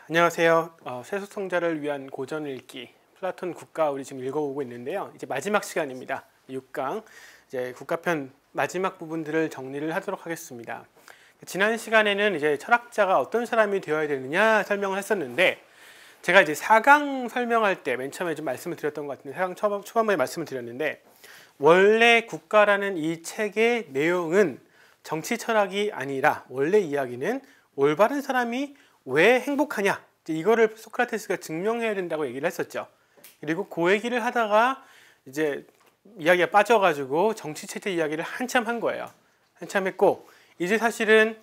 안녕하세요. 세속성자를 위한 고전 읽기 플라톤 국가 우리 지금 읽어보고 있는데요. 이제 마지막 시간입니다. 6강 이제 국가편 마지막 부분들을 정리를 하도록 하겠습니다. 지난 시간에는 이제 철학자가 어떤 사람이 되어야 되느냐 설명을 했었는데 제가 이제 4강 설명할 때 맨 처음에 좀 말씀을 드렸던 것 같은데 4강 초반부에 말씀을 드렸는데 원래 국가라는 이 책의 내용은 정치 철학이 아니라 원래 이야기는 올바른 사람이 왜 행복하냐 이거를 소크라테스가 증명해야 된다고 얘기를 했었죠. 그리고 그 얘기를 하다가 이제 이야기가 빠져가지고 정치 체제 이야기를 한참 한 거예요. 한참 했고 이제 사실은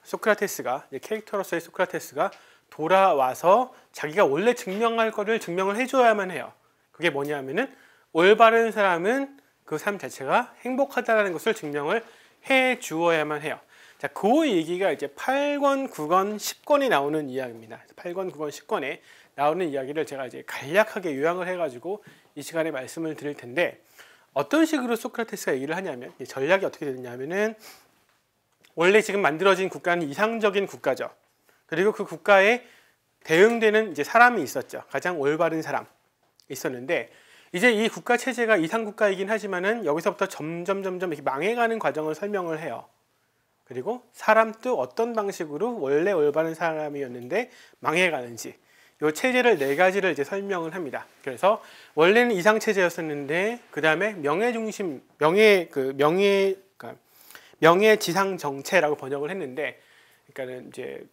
소크라테스가 캐릭터로서의 소크라테스가 돌아와서 자기가 원래 증명할 거를 증명을 해줘야만 해요. 그게 뭐냐면은 올바른 사람은 그 삶 자체가 행복하다는 것을 증명을 해 주어야만 해요. 자, 그 얘기가 이제 8권, 9권, 10권에 나오는 이야기입니다. 8권, 9권, 10권에 나오는 이야기를 제가 이제 간략하게 요약을 해가지고 이 시간에 말씀을 드릴 텐데 어떤 식으로 소크라테스가 얘기를 하냐면 전략이 어떻게 되느냐면은 원래 지금 만들어진 국가는 이상적인 국가죠. 그리고 그 국가에 대응되는 이제 사람이 있었죠. 가장 올바른 사람 있었는데 이제 이 국가 체제가 이상 국가이긴 하지만은 여기서부터 점점 이렇게 망해가는 과정을 설명을 해요. 그리고 사람도 어떤 방식으로 원래 올바른 사람이었는데 망해가는지 이 체제를 4가지를 이제 설명을 합니다. 그래서 원래는 이상 체제였었는데 그 다음에 명예지상 정체라고 번역을 했는데, 그러니까는 이제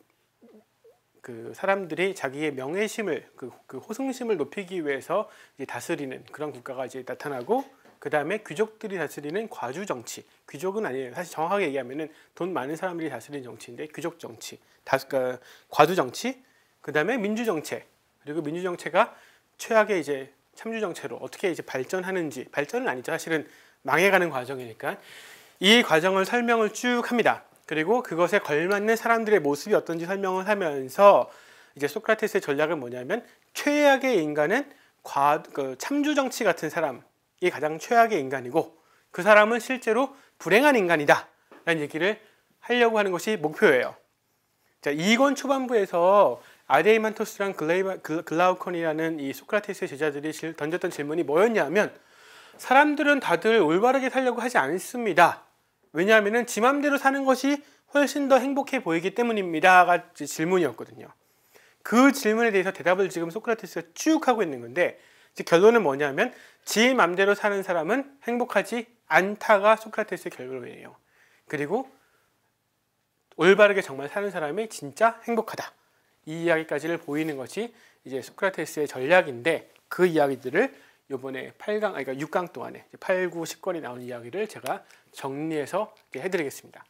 그 사람들이 자기의 명예심을 그 호승심을 높이기 위해서 이제 다스리는 그런 국가가 이제 나타나고. 그 다음에 귀족들이 다스리는 과주 정치, 귀족은 아니에요. 사실 정확하게 얘기하면은 돈 많은 사람들이 다스리는 정치인데 귀족 정치, 과주 정치, 그 다음에 민주 정체, 그리고 민주 정체가 최악의 이제 참주 정체로 어떻게 이제 발전하는지, 발전은 아니죠. 사실은 망해가는 과정이니까 이 과정을 설명을 쭉 합니다. 그리고 그것에 걸맞는 사람들의 모습이 어떤지 설명을 하면서 이제 소크라테스의 전략은 뭐냐면 최악의 인간은 참주 정치 같은 사람. 이 가장 최악의 인간이고 그 사람은 실제로 불행한 인간이다 라는 얘기를 하려고 하는 것이 목표예요. 자, 2권 초반부에서 아데이만토스랑 글라우콘이라는 이 소크라테스의 제자들이 던졌던 질문이 뭐였냐면 사람들은 다들 올바르게 살려고 하지 않습니다. 왜냐하면 지 맘대로 사는 것이 훨씬 더 행복해 보이기 때문입니다가 질문이었거든요. 그 질문에 대해서 대답을 지금 소크라테스가 쭉 하고 있는 건데 결론은 뭐냐면 지 맘대로 사는 사람은 행복하지 않다가 소크라테스의 결론이에요. 그리고 올바르게 정말 사는 사람이 진짜 행복하다. 이 이야기까지를 보이는 것이 이제 소크라테스의 전략인데 그 이야기들을 이번에 8강, 그러니까 6강 동안에 8, 9, 10권이 나오는 이야기를 제가 정리해서 해드리겠습니다.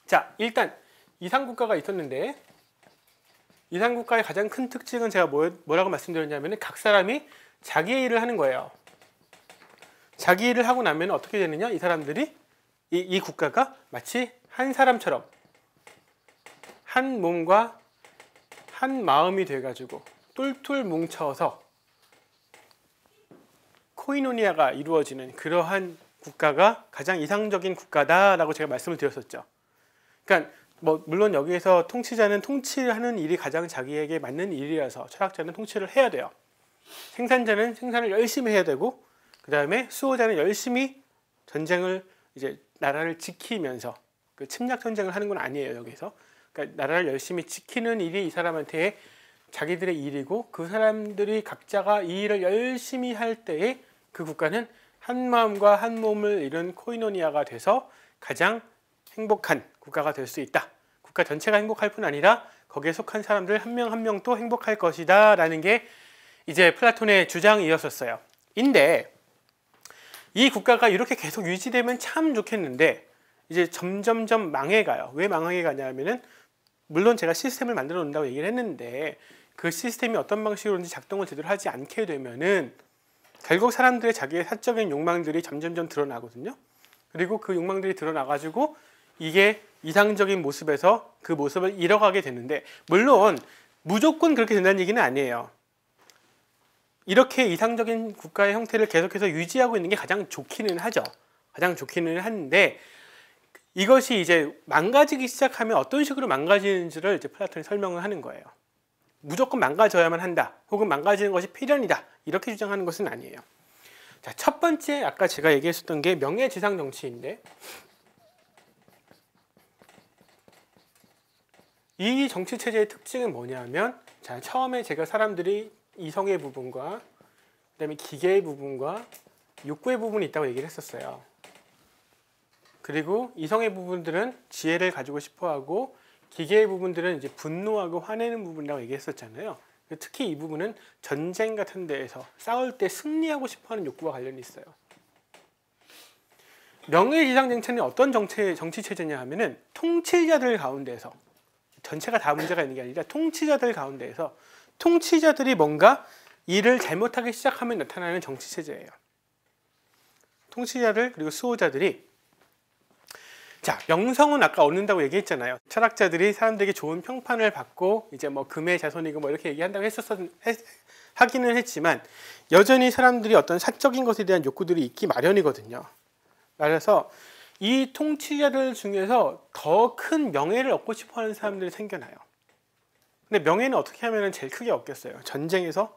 자, 일단 이상국가가 있었는데 이상국가의 가장 큰 특징은 제가 뭐라고 말씀드렸냐면 각 사람이 자기의 일을 하는 거예요. 자기 일을 하고 나면 어떻게 되느냐? 이 사람들이 이 국가가 마치 한 사람처럼 한 몸과 한 마음이 돼가지고 똘똘 뭉쳐서 코이노니아가 이루어지는 그러한 국가가 가장 이상적인 국가다라고 제가 말씀을 드렸었죠. 그러니까 물론 여기에서 통치자는 통치하는 일이 가장 자기에게 맞는 일이라서 철학자는 통치를 해야 돼요. 생산자는 생산을 열심히 해야 되고 그 다음에 수호자는 열심히 전쟁을 이제 나라를 지키면서 그 침략 전쟁을 하는 건 아니에요. 여기서 그러니까 나라를 열심히 지키는 일이 이 사람한테 자기들의 일이고 그 사람들이 각자가 이 일을 열심히 할 때에 그 국가는 한 마음과 한 몸을 이룬 코이노니아가 돼서 가장 행복한 국가가 될 수 있다. 국가 전체가 행복할 뿐 아니라 거기에 속한 사람들 한 명 한 명도 행복할 것이다 라는 게 이제 플라톤의 주장이었었어요. 인데 이 국가가 이렇게 계속 유지되면 참 좋겠는데 이제 점점점 망해가요. 왜 망해가냐면은 물론 제가 시스템을 만들어 놓는다고 얘기를 했는데 그 시스템이 어떤 방식으로든지 작동을 제대로 하지 않게 되면은 결국 사람들의 자기의 사적인 욕망들이 점점점 드러나거든요. 그리고 그 욕망들이 드러나가지고 이게 이상적인 모습에서 그 모습을 잃어가게 되는데 물론 무조건 그렇게 된다는 얘기는 아니에요. 이렇게 이상적인 국가의 형태를 계속해서 유지하고 있는 게 가장 좋기는 하죠. 가장 좋기는 한데 이것이 이제 망가지기 시작하면 어떤 식으로 망가지는지를 이제 플라톤이 설명을 하는 거예요. 무조건 망가져야만 한다, 혹은 망가지는 것이 필연이다, 이렇게 주장하는 것은 아니에요. 자, 첫 번째 아까 제가 얘기했었던 게 명예지상 정치인데, 이 정치 체제의 특징은 뭐냐면, 자, 처음에 제가 사람들이 이성의 부분과 그다음에 기계의 부분과 욕구의 부분이 있다고 얘기를 했었어요. 그리고 이성의 부분들은 지혜를 가지고 싶어하고 기계의 부분들은 이제 분노하고 화내는 부분이라고 얘기했었잖아요. 특히 이 부분은 전쟁 같은 데에서 싸울 때 승리하고 싶어하는 욕구와 관련이 있어요. 명예지상 정체는 어떤 정치 체제냐 하면은 통치자들 가운데서, 전체가 다 문제가 있는 게 아니라 통치자들 가운데에서 통치자들이 뭔가 일을 잘못하기 시작하면 나타나는 정치 체제예요. 통치자들 그리고 수호자들이, 자, 명성은 아까 얻는다고 얘기했잖아요. 철학자들이 사람들에게 좋은 평판을 받고 이제 뭐 금의 자손이고 뭐 이렇게 얘기한다고 하기는 했지만, 여전히 사람들이 어떤 사적인 것에 대한 욕구들이 있기 마련이거든요. 그래서 이 통치자들 중에서 더 큰 명예를 얻고 싶어하는 사람들이 생겨나요. 근데 명예는 어떻게 하면 제일 크게 얻겠어요? 전쟁에서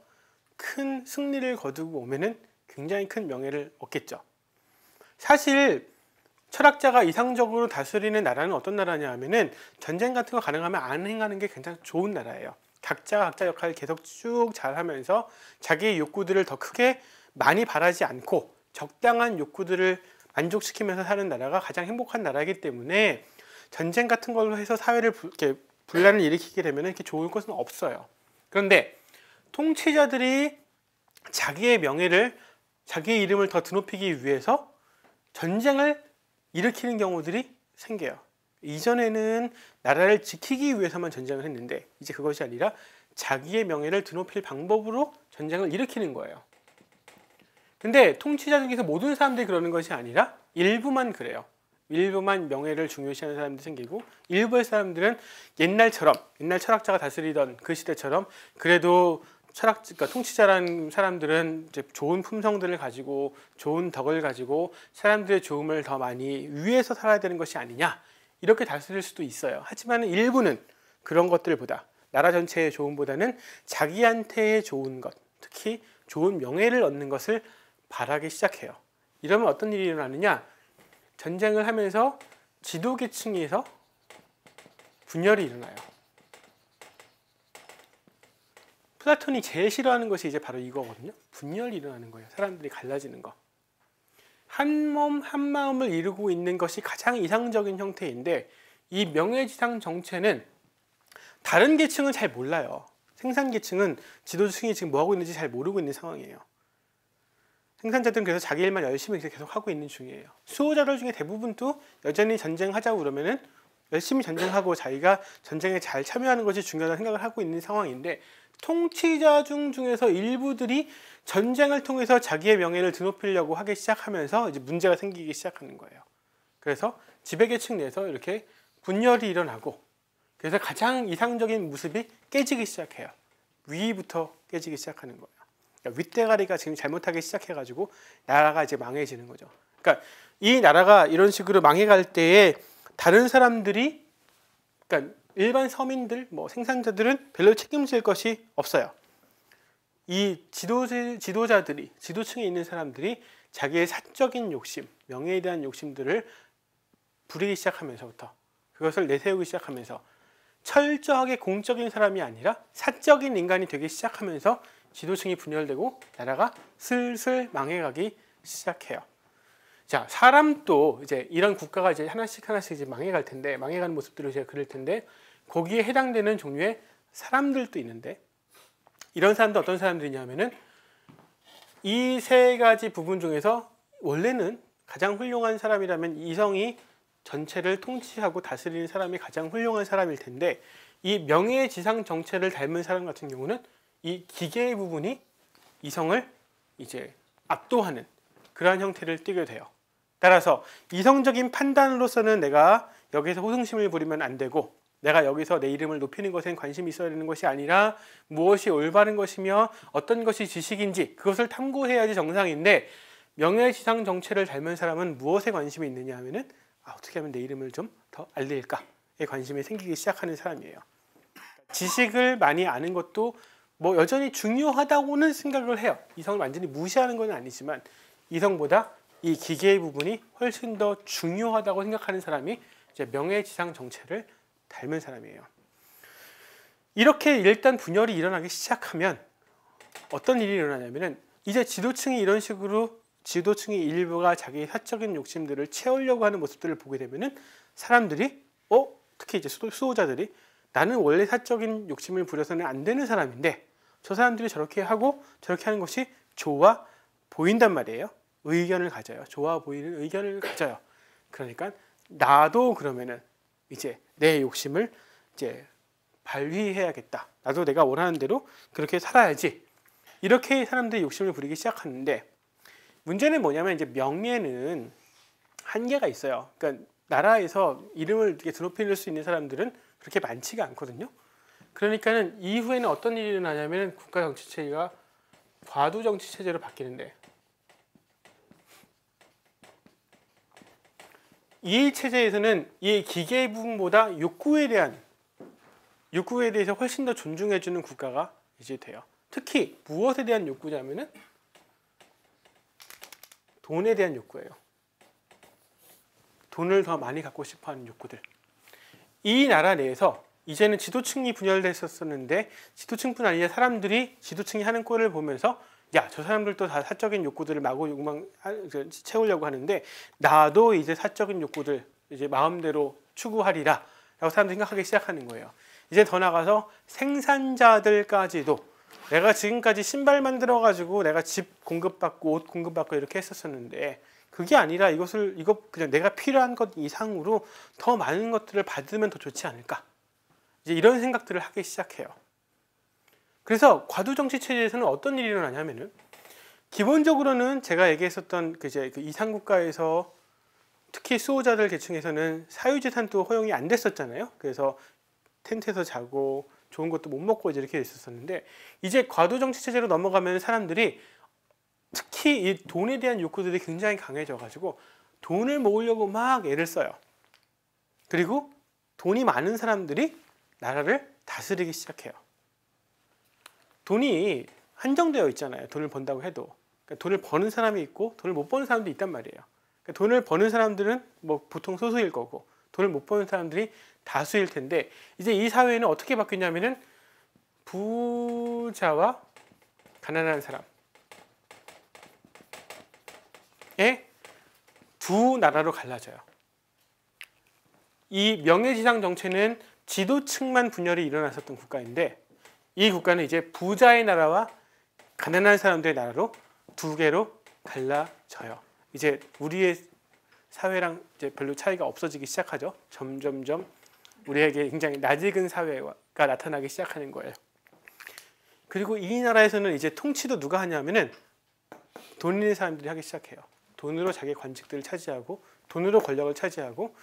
큰 승리를 거두고 오면은 굉장히 큰 명예를 얻겠죠. 사실 철학자가 이상적으로 다스리는 나라는 어떤 나라냐 하면은, 전쟁 같은 거 가능하면 안 행하는 게 굉장히 좋은 나라예요. 각자가 각자 역할을 계속 쭉 잘하면서 자기의 욕구들을 더 크게 많이 바라지 않고 적당한 욕구들을 만족시키면서 사는 나라가 가장 행복한 나라이기 때문에, 전쟁 같은 걸로 해서 사회를 이렇게 분란을 일으키게 되면 이렇게 좋을 것은 없어요. 그런데 통치자들이 자기의 명예를, 자기의 이름을 더 드높이기 위해서 전쟁을 일으키는 경우들이 생겨요. 이전에는 나라를 지키기 위해서만 전쟁을 했는데, 이제 그것이 아니라 자기의 명예를 드높일 방법으로 전쟁을 일으키는 거예요. 근데 통치자 중에서 모든 사람들이 그러는 것이 아니라 일부만 그래요. 일부만 명예를 중요시하는 사람들이 생기고, 일부의 사람들은 옛날 철학자가 다스리던 그 시대처럼 그래도 그러니까 통치자라는 사람들은 이제 좋은 품성들을 가지고 좋은 덕을 가지고 사람들의 좋음을 더 많이 위해서 살아야 되는 것이 아니냐, 이렇게 다스릴 수도 있어요. 하지만 일부는 그런 것들보다, 나라 전체의 좋음보다는 자기한테의 좋은 것, 특히 좋은 명예를 얻는 것을 바라기 시작해요. 이러면 어떤 일이 일어나느냐, 전쟁을 하면서 지도계층에서 분열이 일어나요. 플라톤이 제일 싫어하는 것이 이제 바로 이거거든요. 분열이 일어나는 거예요. 사람들이 갈라지는 거. 한 몸 한 마음을 이루고 있는 것이 가장 이상적인 형태인데, 이 명예지상 정체는 다른 계층은 잘 몰라요. 생산계층은 지도층이 지금 뭐하고 있는지 잘 모르고 있는 상황이에요. 생산자들은 그래서 자기 일만 열심히 계속 하고 있는 중이에요. 수호자들 중에 대부분도 여전히 전쟁하자고 그러면은 열심히 전쟁하고 자기가 전쟁에 잘 참여하는 것이 중요하다는 생각을 하고 있는 상황인데, 통치자 중에서 일부들이 전쟁을 통해서 자기의 명예를 드높이려고 하기 시작하면서 이제 문제가 생기기 시작하는 거예요. 그래서 지배계층 내에서 이렇게 분열이 일어나고, 그래서 가장 이상적인 모습이 깨지기 시작해요. 위부터 깨지기 시작하는 거예요. 그러니까 윗대가리가 지금 잘못하기 시작해가지고 나라가 이제 망해지는 거죠. 그러니까 이 나라가 이런 식으로 망해갈 때에 다른 사람들이, 그러니까 일반 서민들, 뭐 생산자들은 별로 책임질 것이 없어요. 이 지도자들이, 지도층에 있는 사람들이 자기의 사적인 욕심, 명예에 대한 욕심들을 부리기 시작하면서부터, 그것을 내세우기 시작하면서 철저하게 공적인 사람이 아니라 사적인 인간이 되기 시작하면서 지도층이 분열되고 나라가 슬슬 망해가기 시작해요. 자, 사람도 이제 이런 국가가 이제 하나씩 이제 망해갈 텐데, 망해가는 모습들을 제가 그릴 텐데, 거기에 해당되는 종류의 사람들도 있는데, 이런 사람도 어떤 사람들이냐면은 이 세 가지 부분 중에서 원래는 가장 훌륭한 사람이라면 이성이 전체를 통치하고 다스리는 사람이 가장 훌륭한 사람일 텐데, 이 명예지상 정체를 닮은 사람 같은 경우는 이 기계의 부분이 이성을 이제 압도하는 그러한 형태를 띠게 돼요. 따라서 이성적인 판단으로서는 내가 여기서 호승심을 부리면 안 되고, 내가 여기서 내 이름을 높이는 것엔 관심이 있어야 되는 것이 아니라 무엇이 올바른 것이며 어떤 것이 지식인지 그것을 탐구해야지 정상인데, 명예지상 정체를 닮은 사람은 무엇에 관심이 있느냐 하면은 어떻게 하면 내 이름을 좀 더 알릴까에 관심이 생기기 시작하는 사람이에요. 지식을 많이 아는 것도 뭐 여전히 중요하다고는 생각을 해요. 이성을 완전히 무시하는 건 아니지만 이성보다 이 기계의 부분이 훨씬 더 중요하다고 생각하는 사람이 이제 명예지상 정체를 닮은 사람이에요. 이렇게 일단 분열이 일어나기 시작하면 어떤 일이 일어나냐면은 이제 지도층이 이런 식으로 지도층의 일부가 자기의 사적인 욕심들을 채우려고 하는 모습들을 보게 되면은 사람들이 특히 이제 수호자들이 나는 원래 사적인 욕심을 부려서는 안 되는 사람인데 저 사람들이 저렇게 하고 저렇게 하는 것이 좋아 보인단 말이에요. 의견을 가져요. 좋아 보이는 의견을 가져요. 그러니까 나도 그러면은 이제 내 욕심을 이제 발휘해야겠다. 나도 내가 원하는 대로 그렇게 살아야지. 이렇게 사람들이 욕심을 부리기 시작하는데 문제는 뭐냐면 이제 명예는 한계가 있어요. 그러니까 나라에서 이름을 이렇게 드높일 수 있는 사람들은 그렇게 많지가 않거든요. 그러니까는 이후에는 어떤 일이 일어나냐면 국가 정치 체제가 과도 정치 체제로 바뀌는데 이 체제에서는 이 기계 부분보다 욕구에 대해서 훨씬 더 존중해주는 국가가 이제 돼요. 특히 무엇에 대한 욕구냐면은 돈에 대한 욕구예요. 돈을 더 많이 갖고 싶어하는 욕구들. 이 나라 내에서 이제는 지도층이 분열됐었는데 지도층뿐 아니라 사람들이 지도층이 하는 꼴을 보면서 야, 저 사람들도 다 사적인 욕구들을 마구 채우려고 하는데 나도 이제 사적인 욕구들 이제 마음대로 추구하리라 라고 사람들이 생각하기 시작하는 거예요. 이제 더 나가서 생산자들까지도 내가 지금까지 신발 만들어 가지고 내가 집 공급받고 옷 공급받고 이렇게 했었었는데 그게 아니라 이거 그냥 내가 필요한 것 이상으로 더 많은 것들을 받으면 더 좋지 않을까? 이제 이런 생각들을 하기 시작해요. 그래서 과도 정치 체제에서는 어떤 일이 일어나냐면은 기본적으로는 제가 얘기했었던 그 이상 국가에서 특히 수호자들 계층에서는 사유재산도 허용이 안 됐었잖아요. 그래서 텐트에서 자고 좋은 것도 못 먹고 이렇게 있었었는데 이제 과도 정치 체제로 넘어가면 사람들이 특히 이 돈에 대한 욕구들이 굉장히 강해져 가지고 돈을 모으려고 막 애를 써요. 그리고 돈이 많은 사람들이 나라를 다스리기 시작해요. 돈이 한정되어 있잖아요. 돈을 번다고 해도. 그러니까 돈을 버는 사람이 있고 돈을 못 버는 사람도 있단 말이에요. 그러니까 돈을 버는 사람들은 뭐 보통 소수일 거고 돈을 못 버는 사람들이 다수일 텐데 이제 이 사회는 어떻게 바뀌냐면은 부자와 가난한 사람의 두 나라로 갈라져요. 이 명예지상 정체는 지도층만 분열이 일어났었던 국가인데 이 국가는 이제 부자의 나라와 가난한 사람들의 나라로 두 개로 갈라져요. 이제 우리의 사회랑 이제 별로 차이가 없어지기 시작하죠. 점점점 우리에게 굉장히 낯익은 사회가 나타나기 시작하는 거예요. 그리고 이 나라에서는 이제 통치도 누가 하냐면은 돈 있는 사람들이 하기 시작해요. 돈으로 자기 관직들을 차지하고 돈으로 권력을 차지하고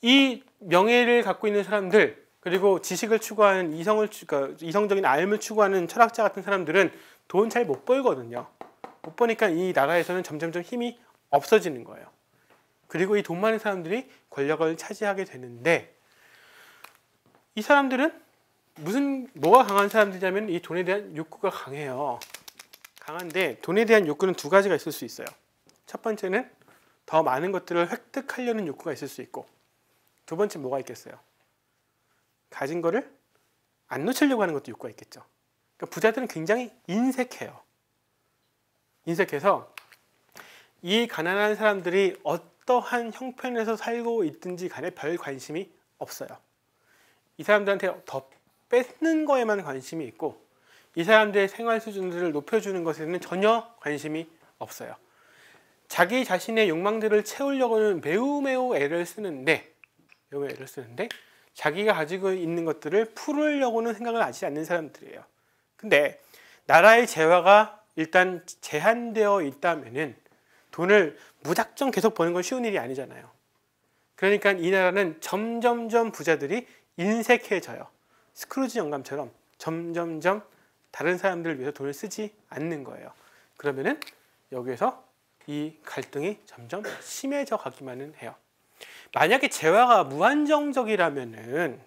이 명예를 갖고 있는 사람들 그리고 지식을 추구하는 이성적인 삶을 추구하는 철학자 같은 사람들은 돈 잘 못 벌거든요. 못 버니까 이 나라에서는 점점점 힘이 없어지는 거예요. 그리고 이 돈 많은 사람들이 권력을 차지하게 되는데 이 사람들은 뭐가 강한 사람들이냐면 이 돈에 대한 욕구가 강해요. 강한데 돈에 대한 욕구는 두 가지가 있을 수 있어요. 첫 번째는 더 많은 것들을 획득하려는 욕구가 있을 수 있고 두 번째 뭐가 있겠어요? 가진 거를 안 놓치려고 하는 것도 욕구가 있겠죠. 그러니까 부자들은 굉장히 인색해요. 인색해서 이 가난한 사람들이 어떠한 형편에서 살고 있든지 간에 별 관심이 없어요. 이 사람들한테 더 뺏는 거에만 관심이 있고 이 사람들의 생활 수준들을 높여주는 것에는 전혀 관심이 없어요. 자기 자신의 욕망들을 채우려고는 매우 애를 쓰는데 자기가 가지고 있는 것들을 풀으려고는 생각을 하지 않는 사람들이에요. 근데 나라의 재화가 일단 제한되어 있다면은 돈을 무작정 계속 버는 건 쉬운 일이 아니잖아요. 그러니까 이 나라는 점점점 부자들이 인색해져요. 스크루지 영감처럼 점점점 다른 사람들을 위해서 돈을 쓰지 않는 거예요. 그러면은 여기에서 이 갈등이 점점 심해져 가기만은 해요. 만약에 재화가 무한정적이라면은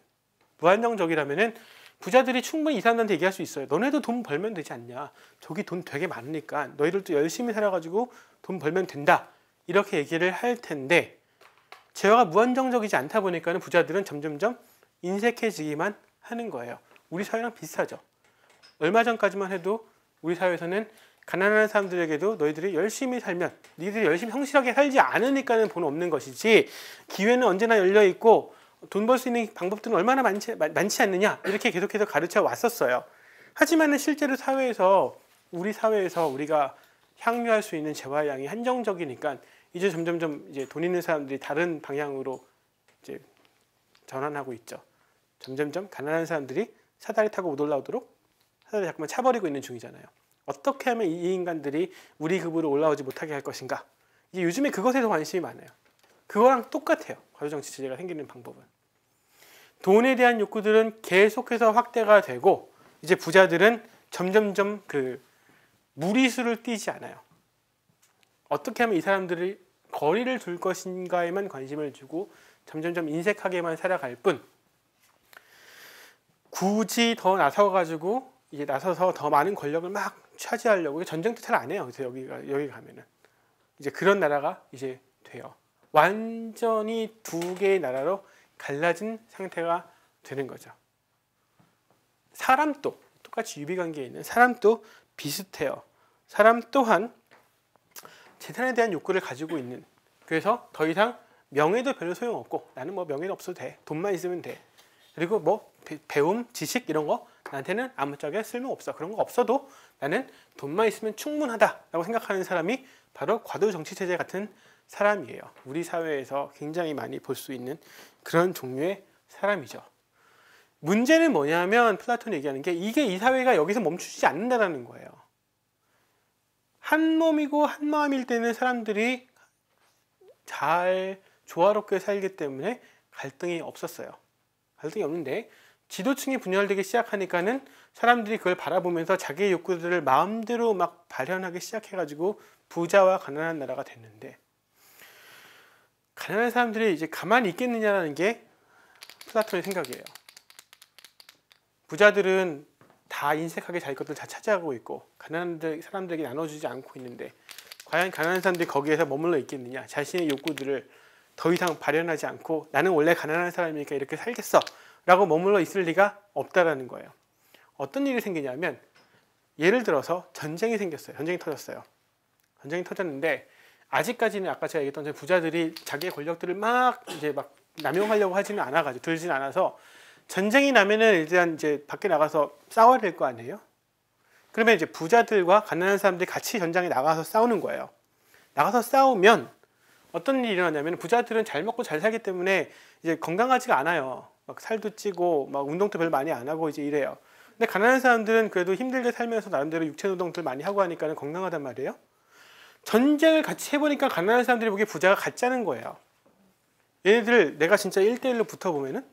부자들이 충분히 이 사람들한테 얘기할 수 있어요. 너네도 돈 벌면 되지 않냐. 저기 돈 되게 많으니까 너희들도 열심히 살아가지고 돈 벌면 된다. 이렇게 얘기를 할 텐데 재화가 무한정적이지 않다 보니까는 부자들은 점점점 인색해지기만 하는 거예요. 우리 사회랑 비슷하죠. 얼마 전까지만 해도 우리 사회에서는 가난한 사람들에게도 너희들이 열심히 살면 너희들이 열심히 성실하게 살지 않으니까는 돈 없는 것이지 기회는 언제나 열려 있고 돈 벌 수 있는 방법들은 얼마나 많지 않느냐 이렇게 계속해서 가르쳐 왔었어요. 하지만은 실제로 우리 사회에서 우리가 향유할 수 있는 재화의 양이 한정적이니까 이제 점점점 이제 돈 있는 사람들이 다른 방향으로 이제 전환하고 있죠. 점점점 가난한 사람들이 사다리 타고 못 올라오도록 사다리 자꾸만 차버리고 있는 중이잖아요. 어떻게 하면 이 인간들이 우리 급으로 올라오지 못하게 할 것인가? 이제 요즘에 그것에도 관심이 많아요. 그거랑 똑같아요. 과도정치 체제가 생기는 방법은. 돈에 대한 욕구들은 계속해서 확대가 되고 이제 부자들은 점점점 그 무리수를 띄지 않아요. 어떻게 하면 이 사람들이 거리를 둘 것인가에만 관심을 주고 점점점 인색하게만 살아갈 뿐 굳이 더 나서서 더 많은 권력을 막 차지하려고 전쟁도 잘 안 해요. 그래서 여기 가면은 이제 그런 나라가 이제 돼요. 완전히 두 개의 나라로 갈라진 상태가 되는 거죠. 사람도 똑같이 유비관계에 있는 사람도 비슷해요. 사람 또한 재산에 대한 욕구를 가지고 있는 그래서 더 이상 명예도 별로 소용없고 나는 뭐 명예는 없어도 돼. 돈만 있으면 돼. 그리고 뭐 배움, 지식 이런 거 나한테는 아무짝에 쓸모없어. 그런 거 없어도 나는 돈만 있으면 충분하다라고 생각하는 사람이 바로 과도정치체제 같은 사람이에요. 우리 사회에서 굉장히 많이 볼 수 있는 그런 종류의 사람이죠. 문제는 뭐냐면 플라톤이 얘기하는 게 이게 이 사회가 여기서 멈추지 않는다는 거예요. 한 몸이고 한 마음일 때는 사람들이 잘 조화롭게 살기 때문에 갈등이 없었어요. 갈등이 없는데 지도층이 분열되기 시작하니까는 사람들이 그걸 바라보면서 자기의 욕구들을 마음대로 막 발현하기 시작해가지고 부자와 가난한 나라가 됐는데 가난한 사람들이 이제 가만히 있겠느냐라는 게 플라톤의 생각이에요. 부자들은 다 인색하게 자기 것들 다 차지하고 있고 가난한 사람들에게 나눠주지 않고 있는데 과연 가난한 사람들이 거기에서 머물러 있겠느냐. 자신의 욕구들을 더 이상 발현하지 않고 나는 원래 가난한 사람이니까 이렇게 살겠어 라고 머물러 있을 리가 없다라는 거예요. 어떤 일이 생기냐면 예를 들어서 전쟁이 생겼어요. 전쟁이 터졌어요. 전쟁이 터졌는데 아직까지는 아까 제가 얘기했던 부자들이 자기의 권력들을 막 남용하려고 하지는 않아가지고 들진 않아서 전쟁이 나면은 일단 이제 밖에 나가서 싸워야 될 거 아니에요? 그러면 이제 부자들과 가난한 사람들이 같이 전장에 나가서 싸우는 거예요. 나가서 싸우면 어떤 일이 일어나냐면 부자들은 잘 먹고 잘 살기 때문에 이제 건강하지가 않아요. 막 살도 찌고 막 운동도 별로 많이 안 하고 이제 이래요. 근데 가난한 사람들은 그래도 힘들게 살면서 나름대로 육체 노동들 많이 하고 하니까 건강하단 말이에요. 전쟁을 같이 해보니까 가난한 사람들이 보기에 부자가 같자는 거예요. 얘네들 내가 진짜 1대1로 붙어보면은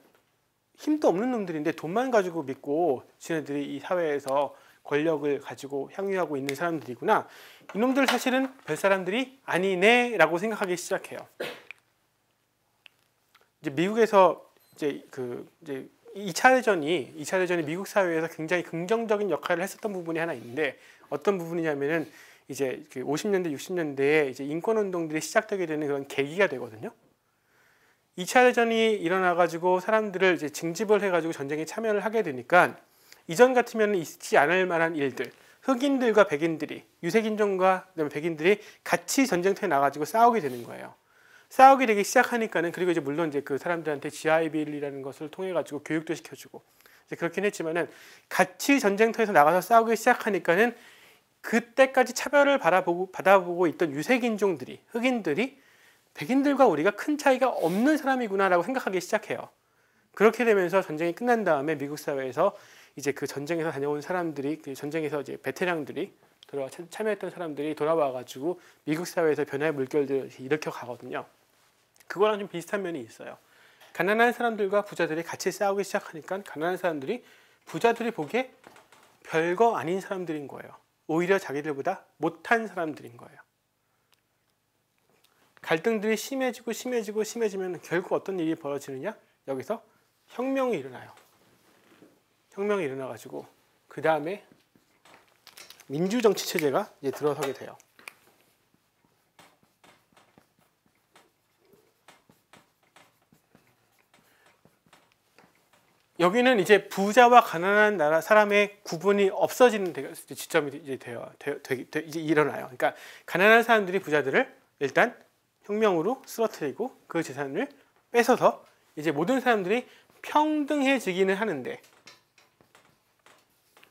힘도 없는 놈들인데 돈만 가지고 믿고 지네들이 이 사회에서 권력을 가지고 향유하고 있는 사람들이구나. 이놈들 사실은 별 사람들이 아니네 라고 생각하기 시작해요. 이제 미국에서 이제 2차 대전이 미국 사회에서 굉장히 긍정적인 역할을 했었던 부분이 하나 있는데 어떤 부분이냐면은 이제 그 50년대, 60년대에 이제 인권 운동들이 시작되게 되는 그런 계기가 되거든요. 2차 대전이 일어나가지고 사람들을 이제 징집을 해가지고 전쟁에 참여를 하게 되니까 이전 같으면 있지 않을 만한 일들, 흑인들과 백인들이, 유색인종과 그다음에 백인들이 같이 전쟁터에 나가지고 싸우게 되는 거예요. 싸우게 되기 시작하니까는 그리고 이제 물론 이제 그 사람들한테 GI 빌이라는 것을 통해 가지고 교육도 시켜주고 이제 그렇긴 했지만은 같이 전쟁터에서 나가서 싸우기 시작하니까는 그때까지 차별을 받아보고 있던 유색인종들이, 흑인들이 백인들과 우리가 큰 차이가 없는 사람이구나라고 생각하기 시작해요. 그렇게 되면서 전쟁이 끝난 다음에 미국 사회에서 이제 그 전쟁에서 다녀온 사람들이, 그 전쟁에서 이제 베테랑들이 참여했던 사람들이 돌아와가지고 미국 사회에서 변화의 물결들을 일으켜 가거든요. 그거랑 좀 비슷한 면이 있어요. 가난한 사람들과 부자들이 같이 싸우기 시작하니까 가난한 사람들이 부자들이 보기에 별거 아닌 사람들인 거예요. 오히려 자기들보다 못한 사람들인 거예요. 갈등들이 심해지면 결국 어떤 일이 벌어지느냐? 여기서 혁명이 일어나요. 혁명이 일어나가지고 그 다음에 민주정치 체제가 이제 들어서게 돼요. 여기는 이제 부자와 가난한 나라 사람의 구분이 없어지는 지점이 이제 이제 일어나요. 그러니까 가난한 사람들이 부자들을 일단 혁명으로 쓰러뜨리고 그 재산을 뺏어서 이제 모든 사람들이 평등해지기는 하는데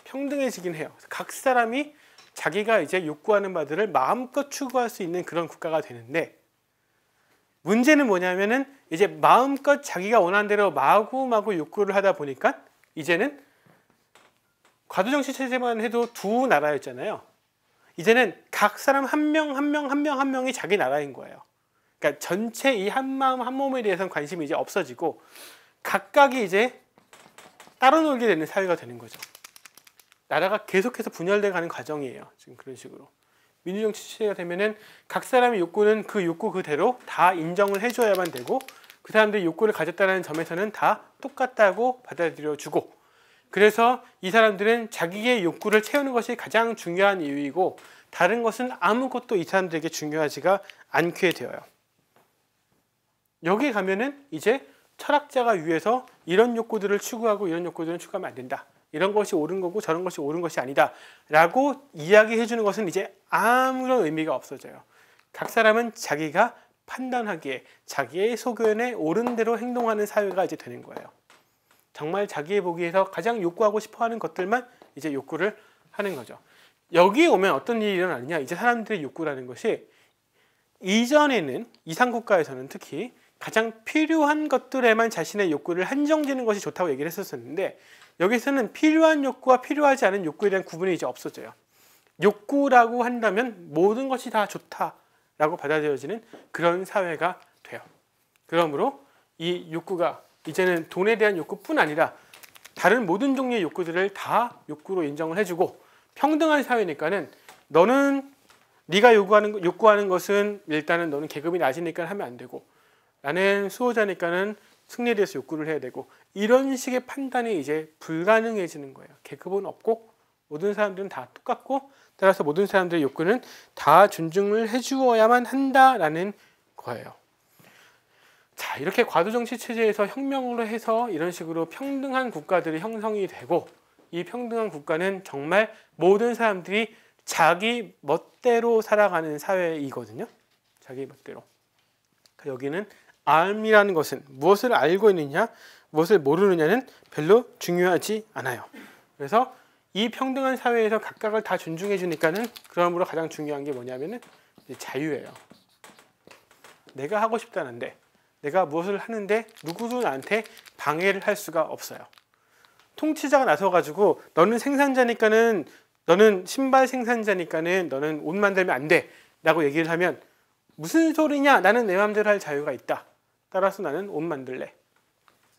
평등해지긴 해요. 각 사람이 자기가 이제 욕구하는 바들을 마음껏 추구할 수 있는 그런 국가가 되는데 문제는 뭐냐면은 이제 마음껏 자기가 원하는 대로 마구마구 욕구를 하다 보니까 이제는 과도정치 체제만 해도 두 나라였잖아요. 이제는 각 사람 한 명이 자기 나라인 거예요. 그러니까 전체 이 한 마음 한 몸에 대해서는 관심이 이제 없어지고 각각이 이제 따로 놀게 되는 사회가 되는 거죠. 나라가 계속해서 분열돼 가는 과정이에요. 지금 그런 식으로. 민주정치 체제가 되면은 각 사람의 욕구는 그 욕구 그대로 다 인정을 해줘야만 되고 그 사람들이 욕구를 가졌다는 점에서는 다 똑같다고 받아들여주고 그래서 이 사람들은 자기의 욕구를 채우는 것이 가장 중요한 이유이고 다른 것은 아무것도 이 사람들에게 중요하지가 않게 되어요. 여기 가면은 이제 철학자가 위에서 이런 욕구들을 추구하고 이런 욕구들은 추구하면 안 된다. 이런 것이 옳은 거고 저런 것이 옳은 것이 아니다 라고 이야기해 주는 것은 이제 아무런 의미가 없어져요. 각 사람은 자기가 판단하기에 자기의 소견에 옳은 대로 행동하는 사회가 이제 되는 거예요. 정말 자기의 보기에서 가장 욕구하고 싶어하는 것들만 이제 욕구를 하는 거죠. 여기에 오면 어떤 일이 일어나느냐, 이제 사람들의 욕구라는 것이 이전에는 이상국가에서는 특히 가장 필요한 것들에만 자신의 욕구를 한정지는 것이 좋다고 얘기를 했었는데 여기서는 필요한 욕구와 필요하지 않은 욕구에 대한 구분이 이제 없어져요. 욕구라고 한다면 모든 것이 다 좋다라고 받아들여지는 그런 사회가 돼요. 그러므로 이 욕구가 이제는 돈에 대한 욕구뿐 아니라 다른 모든 종류의 욕구들을 다 욕구로 인정을 해주고 평등한 사회니까는 너는 네가 욕구하는 것은 일단은 너는 계급이 낮으니까 하면 안 되고 나는 수호자니까는 승리에 대해서 욕구를 해야 되고 이런 식의 판단이 이제 불가능해지는 거예요. 계급은 없고 모든 사람들은 다 똑같고 따라서 모든 사람들의 욕구는 다 존중을 해주어야만 한다라는 거예요. 자, 이렇게 과도정치 체제에서 혁명으로 해서 이런 식으로 평등한 국가들이 형성이 되고 이 평등한 국가는 정말 모든 사람들이 자기 멋대로 살아가는 사회이거든요. 자기 멋대로. 여기는 암이라는 것은 무엇을 알고 있느냐, 무엇을 모르느냐는 별로 중요하지 않아요. 그래서 이 평등한 사회에서 각각을 다 존중해 주니까는 그러므로 가장 중요한 게 뭐냐면은 자유예요. 내가 하고 싶다는데 내가 무엇을 하는데 누구도 나한테 방해를 할 수가 없어요. 통치자가 나서가지고 너는 생산자니까는 너는 신발 생산자니까는 너는 옷 만들면 안 돼 라고 얘기를 하면 무슨 소리냐, 나는 내 마음대로 할 자유가 있다, 따라서 나는 옷 만들래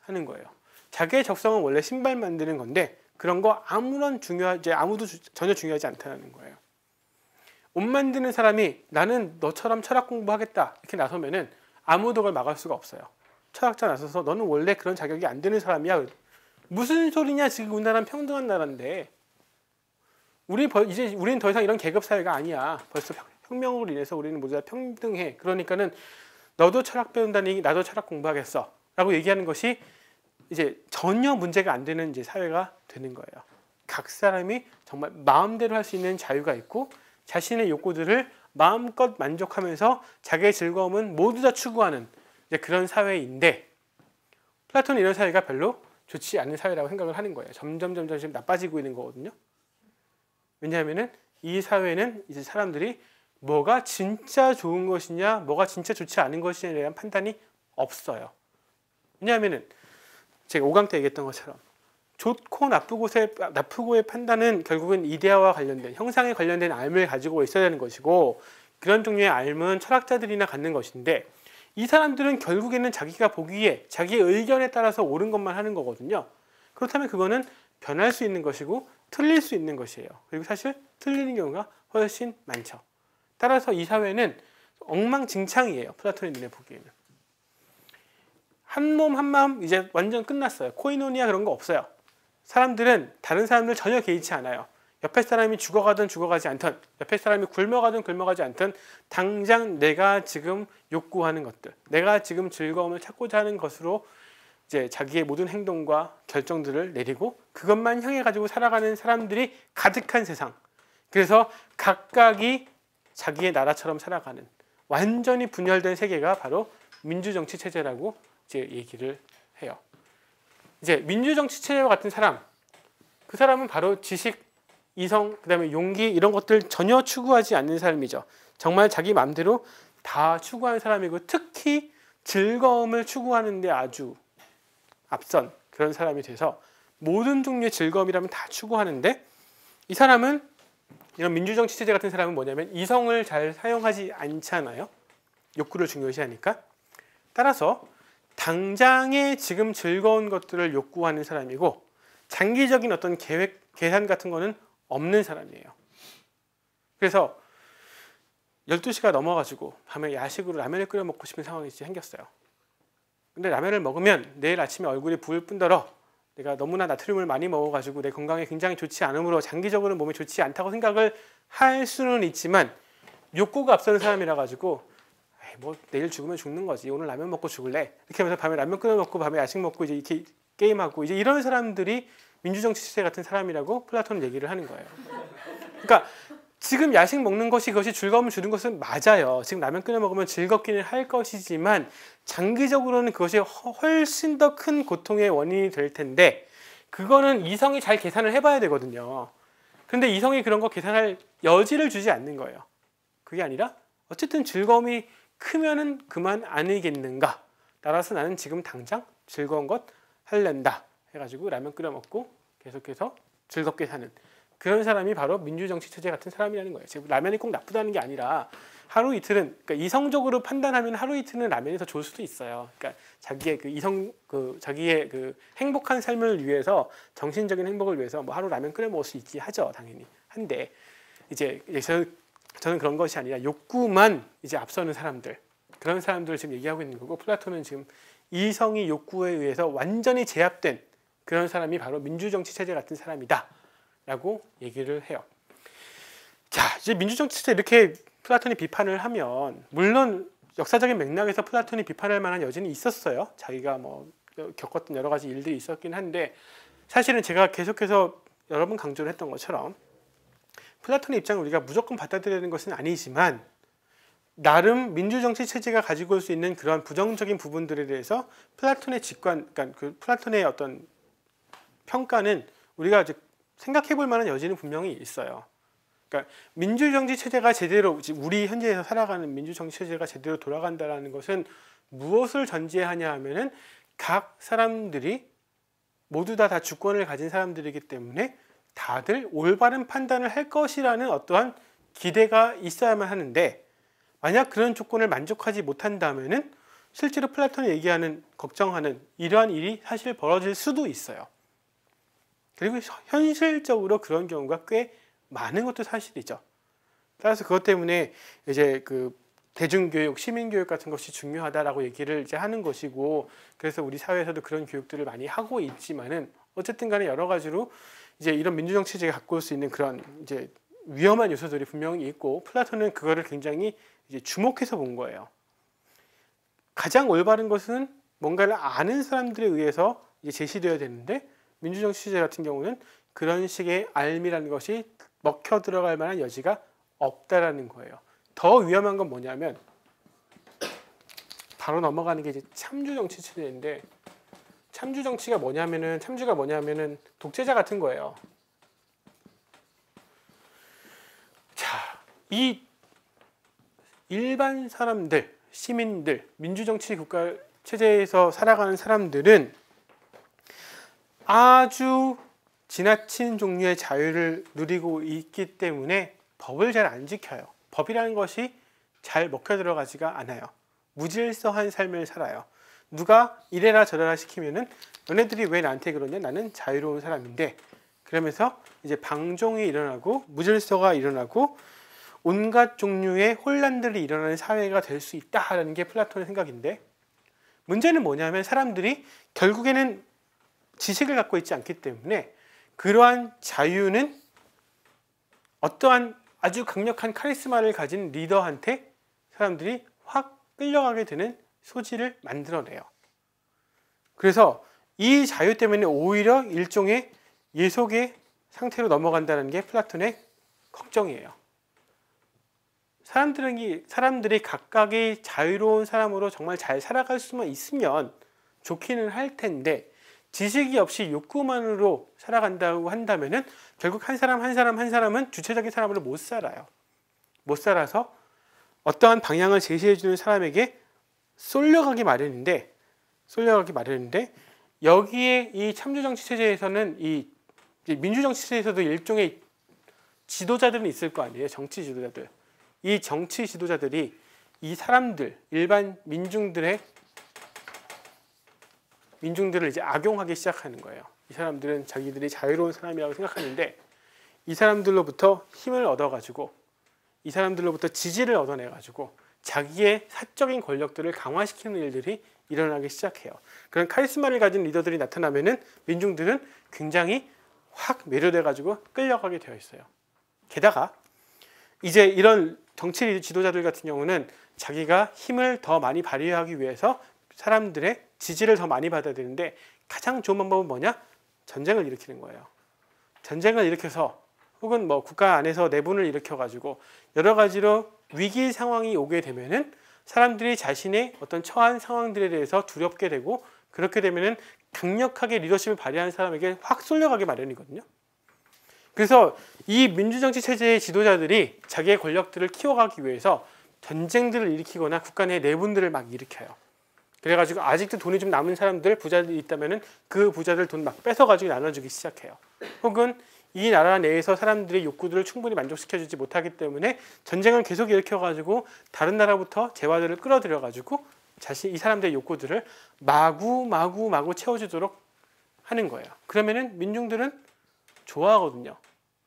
하는 거예요. 자기의 적성은 원래 신발 만드는 건데 그런 거 아무도 전혀 중요하지 않다는 거예요. 옷 만드는 사람이 나는 너처럼 철학 공부하겠다 이렇게 나서면은 아무도 그걸 막을 수가 없어요. 철학자 나서서 너는 원래 그런 자격이 안 되는 사람이야. 무슨 소리냐, 지금 우리나라는 평등한 나라인데 우리는 더 이상 이런 계급 사회가 아니야. 벌써 혁명으로 인해서 우리는 모두 다 평등해. 그러니까는 너도 철학 배운다니 나도 철학 공부하겠어 라고 얘기하는 것이 이제 전혀 문제가 안 되는 이제 사회가 되는 거예요. 각 사람이 정말 마음대로 할 수 있는 자유가 있고 자신의 욕구들을 마음껏 만족하면서 자기의 즐거움은 모두 다 추구하는 이제 그런 사회인데 플라톤은 이런 사회가 별로 좋지 않은 사회라고 생각을 하는 거예요. 점점 지금 나빠지고 있는 거거든요. 왜냐하면은 이 사회는 이제 사람들이 뭐가 진짜 좋은 것이냐, 뭐가 진짜 좋지 않은 것이냐에 대한 판단이 없어요. 왜냐하면은 제가 5강 때 얘기했던 것처럼 좋고 나쁘고의 판단은 결국은 이데아와 관련된 형상에 관련된 알을 가지고 있어야 되는 것이고 그런 종류의 알은 철학자들이나 갖는 것인데 이 사람들은 결국에는 자기가 보기에 자기의 의견에 따라서 옳은 것만 하는 거거든요. 그렇다면 그거는 변할 수 있는 것이고 틀릴 수 있는 것이에요. 그리고 사실 틀리는 경우가 훨씬 많죠. 따라서 이 사회는 엉망진창이에요. 플라톤의 눈에 보기에는. 한 몸 한 마음 이제 완전 끝났어요. 코이노니아 그런 거 없어요. 사람들은 다른 사람들 전혀 개의치 않아요. 옆에 사람이 죽어가든 죽어가지 않든, 옆에 사람이 굶어가든 굶어가지 않든, 당장 내가 지금 욕구하는 것들, 내가 지금 즐거움을 찾고자 하는 것으로 이제 자기의 모든 행동과 결정들을 내리고 그것만 향해 가지고 살아가는 사람들이 가득한 세상. 그래서 각각이 자기의 나라처럼 살아가는 완전히 분열된 세계가 바로 민주정치 체제라고 이제 얘기를 해요. 이제 민주정치 체제와 같은 사람, 그 사람은 바로 지식, 이성, 그다음에 용기 이런 것들 전혀 추구하지 않는 사람이죠. 정말 자기 마음대로 다 추구하는 사람이고 특히 즐거움을 추구하는 데 아주 앞선 그런 사람이 돼서 모든 종류의 즐거움이라면 다 추구하는데 이 사람은 이런 민주정치 체제 같은 사람은 뭐냐면 이성을 잘 사용하지 않잖아요. 욕구를 중요시하니까. 따라서 당장의 지금 즐거운 것들을 욕구하는 사람이고 장기적인 어떤 계획, 계산 같은 거는 없는 사람이에요. 그래서 12시가 넘어가지고 밤에 야식으로 라면을 끓여 먹고 싶은 상황이 생겼어요. 근데 라면을 먹으면 내일 아침에 얼굴이 부을 뿐더러 내가 너무나 나트륨을 많이 먹어가지고 내 건강에 굉장히 좋지 않으므로 장기적으로는 몸에 좋지 않다고 생각을 할 수는 있지만 욕구가 앞서는 사람이라 가지고 뭐 내일 죽으면 죽는 거지 오늘 라면 먹고 죽을래 이렇게 하면서 밤에 라면 끓여 먹고 밤에 야식 먹고 이제 이렇게 게임하고 이제 이런 사람들이 민주정치 체제 같은 사람이라고 플라톤은 얘기를 하는 거예요. 그러니까 지금 야식 먹는 것이 그것이 즐거움을 주는 것은 맞아요. 지금 라면 끓여 먹으면 즐겁기는 할 것이지만 장기적으로는 그것이 훨씬 더 큰 고통의 원인이 될 텐데 그거는 이성이 잘 계산을 해봐야 되거든요. 그런데 이성이 그런 거 계산할 여지를 주지 않는 거예요. 그게 아니라 어쨌든 즐거움이 크면은 그만 아니겠는가. 따라서 나는 지금 당장 즐거운 것 할랜다 해가지고 라면 끓여 먹고 계속해서 즐겁게 사는 그런 사람이 바로 민주정치 체제 같은 사람이라는 거예요. 지금 라면이 꼭 나쁘다는 게 아니라 하루 이틀은 그러니까 이성적으로 판단하면 하루 이틀은 라면이 더 좋을 수도 있어요. 그러니까 자기의 자기의 행복한 삶을 위해서 정신적인 행복을 위해서 뭐 하루 라면 끓여 먹을 수 있지 하죠, 당연히. 한데 이제 저는 그런 것이 아니라 욕구만 이제 앞서는 사람들 그런 사람들을 지금 얘기하고 있는 거고 플라톤은 지금 이성이 욕구에 의해서 완전히 제압된 그런 사람이 바로 민주정치 체제 같은 사람이다라고 얘기를 해요. 자, 이제 민주정치 체제 이렇게 플라톤이 비판을 하면 물론 역사적인 맥락에서 플라톤이 비판할 만한 여지는 있었어요. 자기가 뭐 겪었던 여러 가지 일들이 있었긴 한데 사실은 제가 계속해서 여러 번 강조를 했던 것처럼 플라톤의 입장을 우리가 무조건 받아들이는 것은 아니지만 나름 민주정치 체제가 가지고 올 수 있는 그런 부정적인 부분들에 대해서 플라톤의 직관, 그러니까 그 플라톤의 어떤 평가는 우리가 이제 생각해 볼 만한 여지는 분명히 있어요. 그러니까 민주정치 체제가 제대로 우리 현재에서 살아가는 민주정치 체제가 제대로 돌아간다는 것은 무엇을 전제하냐 하면은 각 사람들이 모두 다 주권을 가진 사람들이기 때문에 다들 올바른 판단을 할 것이라는 어떠한 기대가 있어야만 하는데 만약 그런 조건을 만족하지 못한다면은 실제로 플라톤이 얘기하는 걱정하는 이러한 일이 사실 벌어질 수도 있어요. 그리고 현실적으로 그런 경우가 꽤 많은 것도 사실이죠. 따라서 그것 때문에 이제 그 대중교육, 시민교육 같은 것이 중요하다라고 얘기를 이제 하는 것이고 그래서 우리 사회에서도 그런 교육들을 많이 하고 있지만은 어쨌든 간에 여러 가지로 이제 이런 민주정치 체제가 갖고 올 수 있는 그런 이제 위험한 요소들이 분명히 있고 플라톤은 그거를 굉장히 이제 주목해서 본 거예요. 가장 올바른 것은 뭔가를 아는 사람들에 의해서 이제 제시되어야 되는데 민주정치 체제 같은 경우는 그런 식의 알미라는 것이 먹혀 들어갈 만한 여지가 없다라는 거예요. 더 위험한 건 뭐냐면 바로 넘어가는 게 이제 참주정치 체제인데 참주가 뭐냐면은 독재자 같은 거예요. 자, 이 일반 사람들, 시민들, 민주정치 국가 체제에서 살아가는 사람들은 아주 지나친 종류의 자유를 누리고 있기 때문에 법을 잘 안 지켜요. 법이라는 것이 잘 먹혀 들어가지가 않아요. 무질서한 삶을 살아요. 누가 이래라 저래라 시키면은 너네들이 왜 나한테 그러냐? 나는 자유로운 사람인데 그러면서 이제 방종이 일어나고 무질서가 일어나고 온갖 종류의 혼란들이 일어나는 사회가 될 수 있다라는 게 플라톤의 생각인데, 문제는 뭐냐면 사람들이 결국에는 지식을 갖고 있지 않기 때문에 그러한 자유는 어떠한 아주 강력한 카리스마를 가진 리더한테 사람들이 확 끌려가게 되는 소지를 만들어내요. 그래서 이 자유 때문에 오히려 일종의 예속의 상태로 넘어간다는 게 플라톤의 걱정이에요. 사람들이 각각의 자유로운 사람으로 정말 잘 살아갈 수만 있으면 좋기는 할 텐데, 지식이 없이 욕구만으로 살아간다고 한다면은 결국 한 사람은 주체적인 사람으로 못 살아요. 못 살아서 어떠한 방향을 제시해주는 사람에게 쏠려가기 마련인데, 여기에 이 참주정치 체제에서는 이 민주정치 체제에서도 일종의 지도자들은 있을 거 아니에요. 정치 지도자들. 이 정치 지도자들이 이 사람들, 일반 민중들을 이제 악용하기 시작하는 거예요. 이 사람들은 자기들이 자유로운 사람이라고 생각하는데, 이 사람들로부터 힘을 얻어가지고, 이 사람들로부터 지지를 얻어내가지고 자기의 사적인 권력들을 강화시키는 일들이 일어나기 시작해요. 그런 카리스마를 가진 리더들이 나타나면은 민중들은 굉장히 확 매료돼가지고 끌려가게 되어 있어요. 게다가 이제 이런 정치 지도자들 같은 경우는 자기가 힘을 더 많이 발휘하기 위해서 사람들의 지지를 더 많이 받아야 되는데, 가장 좋은 방법은 뭐냐? 전쟁을 일으키는 거예요. 전쟁을 일으켜서, 혹은 뭐 국가 안에서 내분을 일으켜가지고 여러 가지로 위기 상황이 오게 되면은 사람들이 자신의 어떤 처한 상황들에 대해서 두렵게 되고, 그렇게 되면은 강력하게 리더십을 발휘하는 사람에게 확 쏠려가게 마련이거든요. 그래서 이 민주정치 체제의 지도자들이 자기의 권력들을 키워가기 위해서 전쟁들을 일으키거나 국가 내 내분들을 막 일으켜요. 그래가지고 아직도 돈이 좀 남은 사람들, 부자들이 있다면은 그 부자들 돈 막 뺏어가지고 나눠주기 시작해요. 혹은 이 나라 내에서 사람들의 욕구들을 충분히 만족시켜주지 못하기 때문에 전쟁을 계속 일으켜가지고 다른 나라부터 재화들을 끌어들여가지고 이 사람들의 욕구들을 마구 채워주도록 하는 거예요. 그러면은 민중들은 좋아하거든요.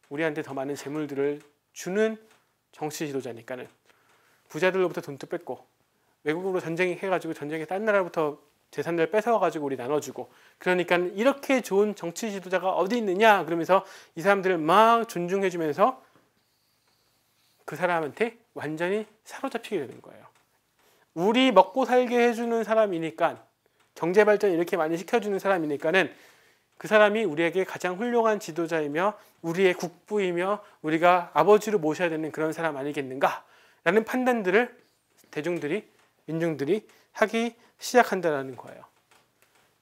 우리한테 더 많은 재물들을 주는 정치 지도자니까는. 부자들로부터 돈도 뺏고, 외국으로 전쟁해가지고 전쟁에 딴 나라부터 재산을 뺏어가지고 우리 나눠주고, 그러니까 이렇게 좋은 정치 지도자가 어디 있느냐 그러면서 이 사람들을 막 존중해주면서 그 사람한테 완전히 사로잡히게 되는 거예요. 우리 먹고 살게 해주는 사람이니까, 경제 발전 이렇게 많이 시켜주는 사람이니까는 그 사람이 우리에게 가장 훌륭한 지도자이며 우리의 국부이며 우리가 아버지로 모셔야 되는 그런 사람 아니겠는가 라는 판단들을 민중들이 하기 시작한다는 거예요.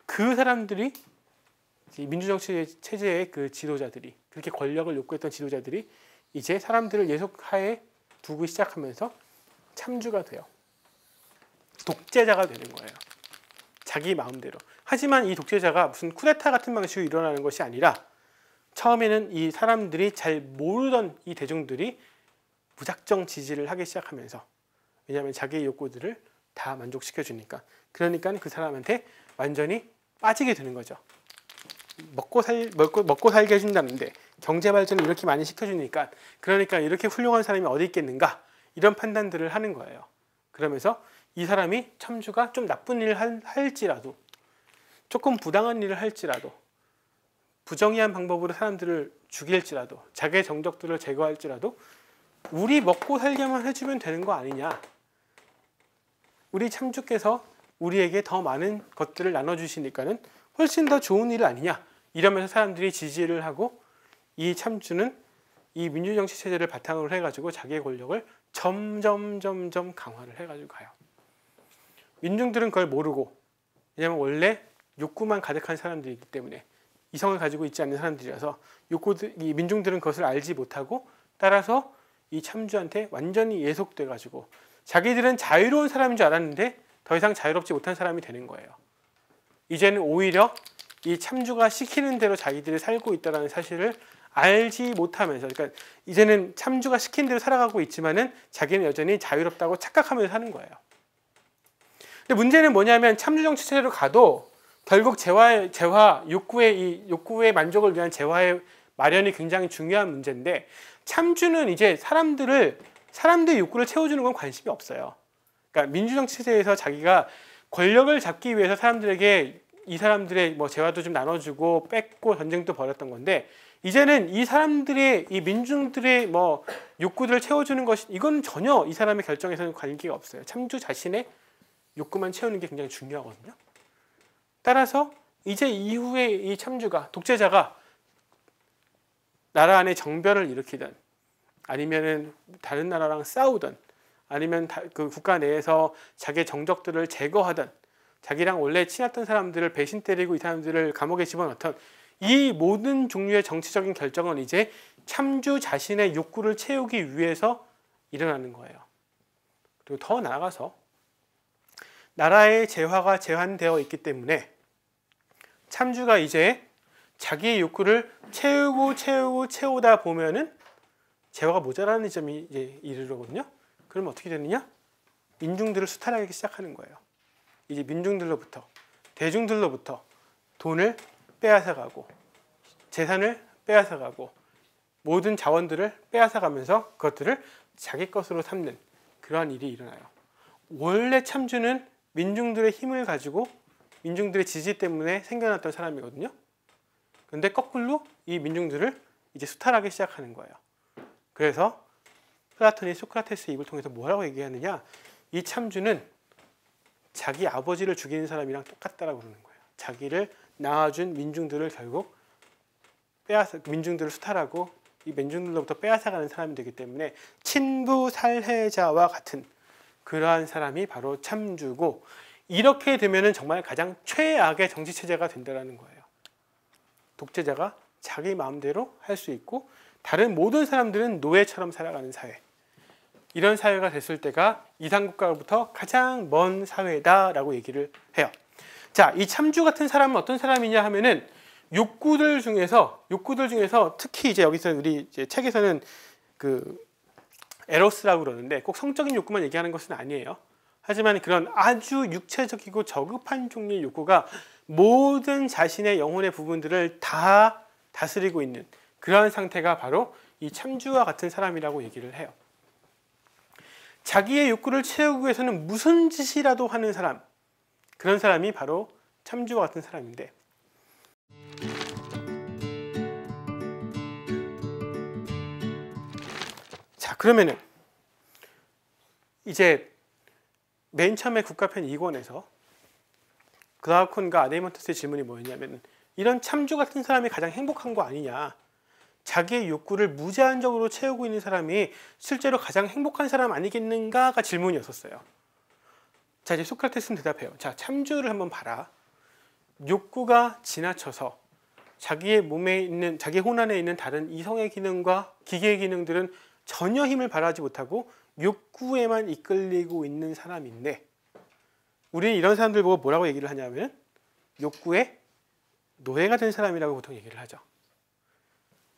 그 사람들이, 민주정치 체제의 그 지도자들이, 그렇게 권력을 요구했던 지도자들이 이제 사람들을 예속하에 두기 시작하면서 참주가 돼요. 독재자가 되는 거예요. 자기 마음대로. 하지만 이 독재자가 무슨 쿠데타 같은 방식으로 일어나는 것이 아니라, 처음에는 이 사람들이 잘 모르던 이 대중들이 무작정 지지를 하기 시작하면서, 왜냐하면 자기의 욕구들을 다 만족시켜주니까. 그러니까 그 사람한테 완전히 빠지게 되는 거죠. 먹고 살게 해준다는데 경제 발전을 이렇게 많이 시켜주니까, 그러니까 이렇게 훌륭한 사람이 어디 있겠는가, 이런 판단들을 하는 거예요. 그러면서 이 사람이 참주가 좀 나쁜 일을 할지라도, 조금 부당한 일을 할지라도, 부정의한 방법으로 사람들을 죽일지라도, 자기의 정적들을 제거할지라도 우리 먹고 살게만 해주면 되는 거 아니냐, 우리 참주께서 우리에게 더 많은 것들을 나눠주시니까는 훨씬 더 좋은 일 아니냐, 이러면서 사람들이 지지를 하고, 이 참주는 이 민주정치 체제를 바탕으로 해가지고 자기의 권력을 점점 강화를 해가지고 가요. 민중들은 그걸 모르고, 왜냐하면 원래 욕구만 가득한 사람들이기 때문에, 이성을 가지고 있지 않는 사람들이라서 이 민중들은 그것을 알지 못하고, 따라서 이 참주한테 완전히 예속돼가지고 자기들은 자유로운 사람인 줄 알았는데 더 이상 자유롭지 못한 사람이 되는 거예요. 이제는 오히려 이 참주가 시키는 대로 자기들이 살고 있다는 사실을 알지 못하면서, 그러니까 이제는 참주가 시킨 대로 살아가고 있지만은 자기는 여전히 자유롭다고 착각하면서 사는 거예요. 근데 문제는 뭐냐면, 참주 정치 체제로 가도 결국 욕구의 만족을 위한 재화의 마련이 굉장히 중요한 문제인데, 참주는 이제 사람들을 사람들의 욕구를 채워주는 건 관심이 없어요. 그러니까 민주정치 체제에서 자기가 권력을 잡기 위해서 사람들에게 이 사람들의 뭐 재화도 좀 나눠주고 뺏고 전쟁도 벌였던 건데, 이제는 이 사람들의, 이 민중들의 뭐 욕구들을 채워주는 것이, 이건 전혀 이 사람의 결정에서는 관계가 없어요. 참주 자신의 욕구만 채우는 게 굉장히 중요하거든요. 따라서 이제 이후에 이 참주가, 독재자가 나라 안에 정변을 일으키든 아니면은 다른 나라랑 싸우든 아니면 그 국가 내에서 자기의 정적들을 제거하든 자기랑 원래 친했던 사람들을 배신 때리고 이 사람들을 감옥에 집어넣던 이 모든 종류의 정치적인 결정은 이제 참주 자신의 욕구를 채우기 위해서 일어나는 거예요. 그리고 더 나아가서 나라의 재화가 제한되어 있기 때문에 참주가 이제 자기의 욕구를 채우다 보면은 재화가 모자라는 점이 이제 이르거든요. 그럼 어떻게 되느냐? 민중들을 수탈하기 시작하는 거예요. 이제 민중들로부터, 대중들로부터 돈을 빼앗아가고 재산을 빼앗아가고 모든 자원들을 빼앗아가면서 그것들을 자기 것으로 삼는 그러한 일이 일어나요. 원래 참주는 민중들의 힘을 가지고 민중들의 지지 때문에 생겨났던 사람이거든요. 그런데 거꾸로 이 민중들을 이제 수탈하기 시작하는 거예요. 그래서 플라톤이 소크라테스의 입을 통해서 뭐라고 얘기하느냐, 이 참주는 자기 아버지를 죽이는 사람이랑 똑같다라고 그러는 거예요. 자기를 낳아준 민중들을 결국 민중들을 수탈하고 이 민중들로부터 빼앗아가는 사람이 되기 때문에 친부 살해자와 같은 그러한 사람이 바로 참주고, 이렇게 되면은 정말 가장 최악의 정치 체제가 된다는 거예요. 독재자가 자기 마음대로 할 수 있고 다른 모든 사람들은 노예처럼 살아가는 사회, 이런 사회가 됐을 때가 이상국가로부터 가장 먼 사회다라고 얘기를 해요. 자, 이 참주 같은 사람은 어떤 사람이냐 하면은 욕구들 중에서 특히 이제 여기서 우리 이제 책에서는 그 에로스라고 그러는데 꼭 성적인 욕구만 얘기하는 것은 아니에요. 하지만 그런 아주 육체적이고 저급한 종류의 욕구가 모든 자신의 영혼의 부분들을 다 다스리고 있는 그러한 상태가 바로 이 참주와 같은 사람이라고 얘기를 해요. 자기의 욕구를 채우기 위해서는 무슨 짓이라도 하는 사람, 그런 사람이 바로 참주와 같은 사람인데, 자, 그러면은 이제 맨 처음에 국가편 2권에서 그라우콘과 아데이먼터스의 질문이 뭐였냐면, 이런 참주 같은 사람이 가장 행복한 거 아니냐, 자기의 욕구를 무제한적으로 채우고 있는 사람이 실제로 가장 행복한 사람 아니겠는가가 질문이었었어요. 자, 이제 소크라테스는 대답해요. 자, 참주를 한번 봐라. 욕구가 지나쳐서 자기의 몸에 있는, 자기 혼안에 있는 다른 이성의 기능과 기계의 기능들은 전혀 힘을 발휘하지 못하고 욕구에만 이끌리고 있는 사람인데, 우리는 이런 사람들 보고 뭐라고 얘기를 하냐면 욕구의 노예가 된 사람이라고 보통 얘기를 하죠.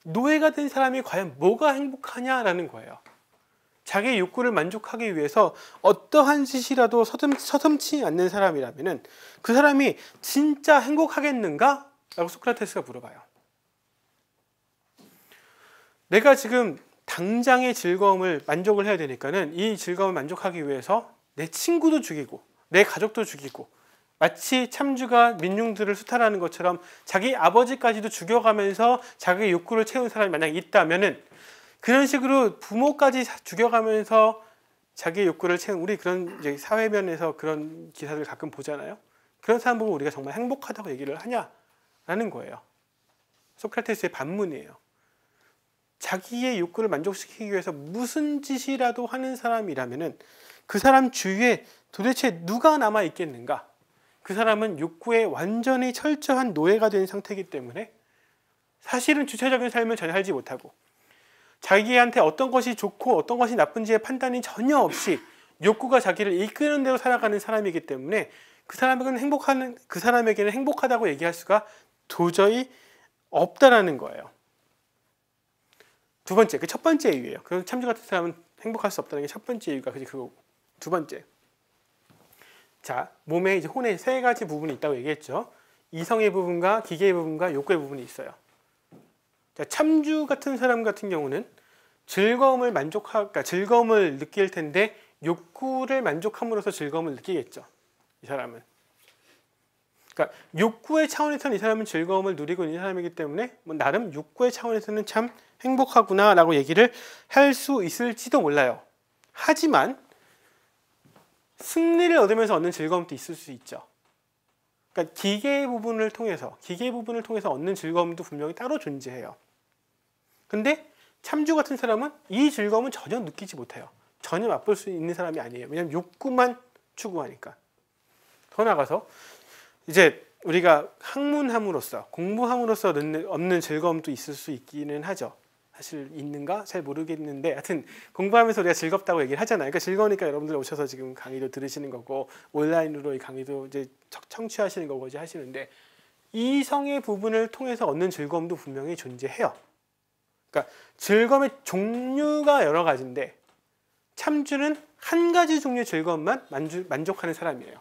노예가 된 사람이 과연 뭐가 행복하냐라는 거예요. 자기의 욕구를 만족하기 위해서 어떠한 짓이라도 서슴지 않는 사람이라면 그 사람이 진짜 행복하겠는가? 라고 소크라테스가 물어봐요. 내가 지금 당장의 즐거움을 만족을 해야 되니까는 이 즐거움을 만족하기 위해서 내 친구도 죽이고 내 가족도 죽이고, 마치 참주가 민중들을 수탈하는 것처럼 자기 아버지까지도 죽여가면서 자기의 욕구를 채운 사람이 만약 있다면은, 그런 식으로 부모까지 죽여가면서 자기의 욕구를 채운, 우리 그런 이제 사회면에서 그런 기사들 가끔 보잖아요. 그런 사람 보고 우리가 정말 행복하다고 얘기를 하냐라는 거예요. 소크라테스의 반문이에요. 자기의 욕구를 만족시키기 위해서 무슨 짓이라도 하는 사람이라면은 그 사람 주위에 도대체 누가 남아 있겠는가? 그 사람은 욕구에 완전히 철저한 노예가 된 상태이기 때문에 사실은 주체적인 삶을 전혀 살지 못하고 자기한테 어떤 것이 좋고 어떤 것이 나쁜지의 판단이 전혀 없이 욕구가 자기를 이끄는 대로 살아가는 사람이기 때문에 그 사람에게는 행복하다고 얘기할 수가 도저히 없다라는 거예요. 두 번째, 그 첫 번째 이유예요. 그럼 참주 같은 사람은 행복할 수 없다는 게 첫 번째 이유가 그거고, 두 번째, 자, 몸에 이제 혼에 세 가지 부분이 있다고 얘기했죠. 이성의 부분과 기계의 부분과 욕구의 부분이 있어요. 자, 참주 같은 사람 같은 경우는 그러니까 즐거움을 느낄 텐데 욕구를 만족함으로써 즐거움을 느끼겠죠. 이 사람은. 그러니까 욕구의 차원에서는 이 사람은 즐거움을 누리고 있는 사람이기 때문에 뭐 나름 욕구의 차원에서는 참 행복하구나라고 얘기를 할 수 있을지도 몰라요. 하지만 승리를 얻으면서 얻는 즐거움도 있을 수 있죠. 그러니까 기계 부분을 통해서 얻는 즐거움도 분명히 따로 존재해요. 근데 참주 같은 사람은 이 즐거움은 전혀 느끼지 못해요. 전혀 맛볼 수 있는 사람이 아니에요. 왜냐하면 욕구만 추구하니까. 더 나아가서 이제 우리가 학문함으로써 공부함으로써 얻는 즐거움도 있을 수 있기는 하죠. 사실 있는가 잘 모르겠는데 하여튼 공부하면서 우리가 즐겁다고 얘기를 하잖아요. 그러니까 즐거우니까 여러분들 오셔서 지금 강의도 들으시는 거고 온라인으로 이 강의도 이제 청취하시는 거고 이제 하시는데 이성의 부분을 통해서 얻는 즐거움도 분명히 존재해요. 그러니까 즐거움의 종류가 여러 가지인데 참주는 한 가지 종류의 즐거움만 만족하는 사람이에요.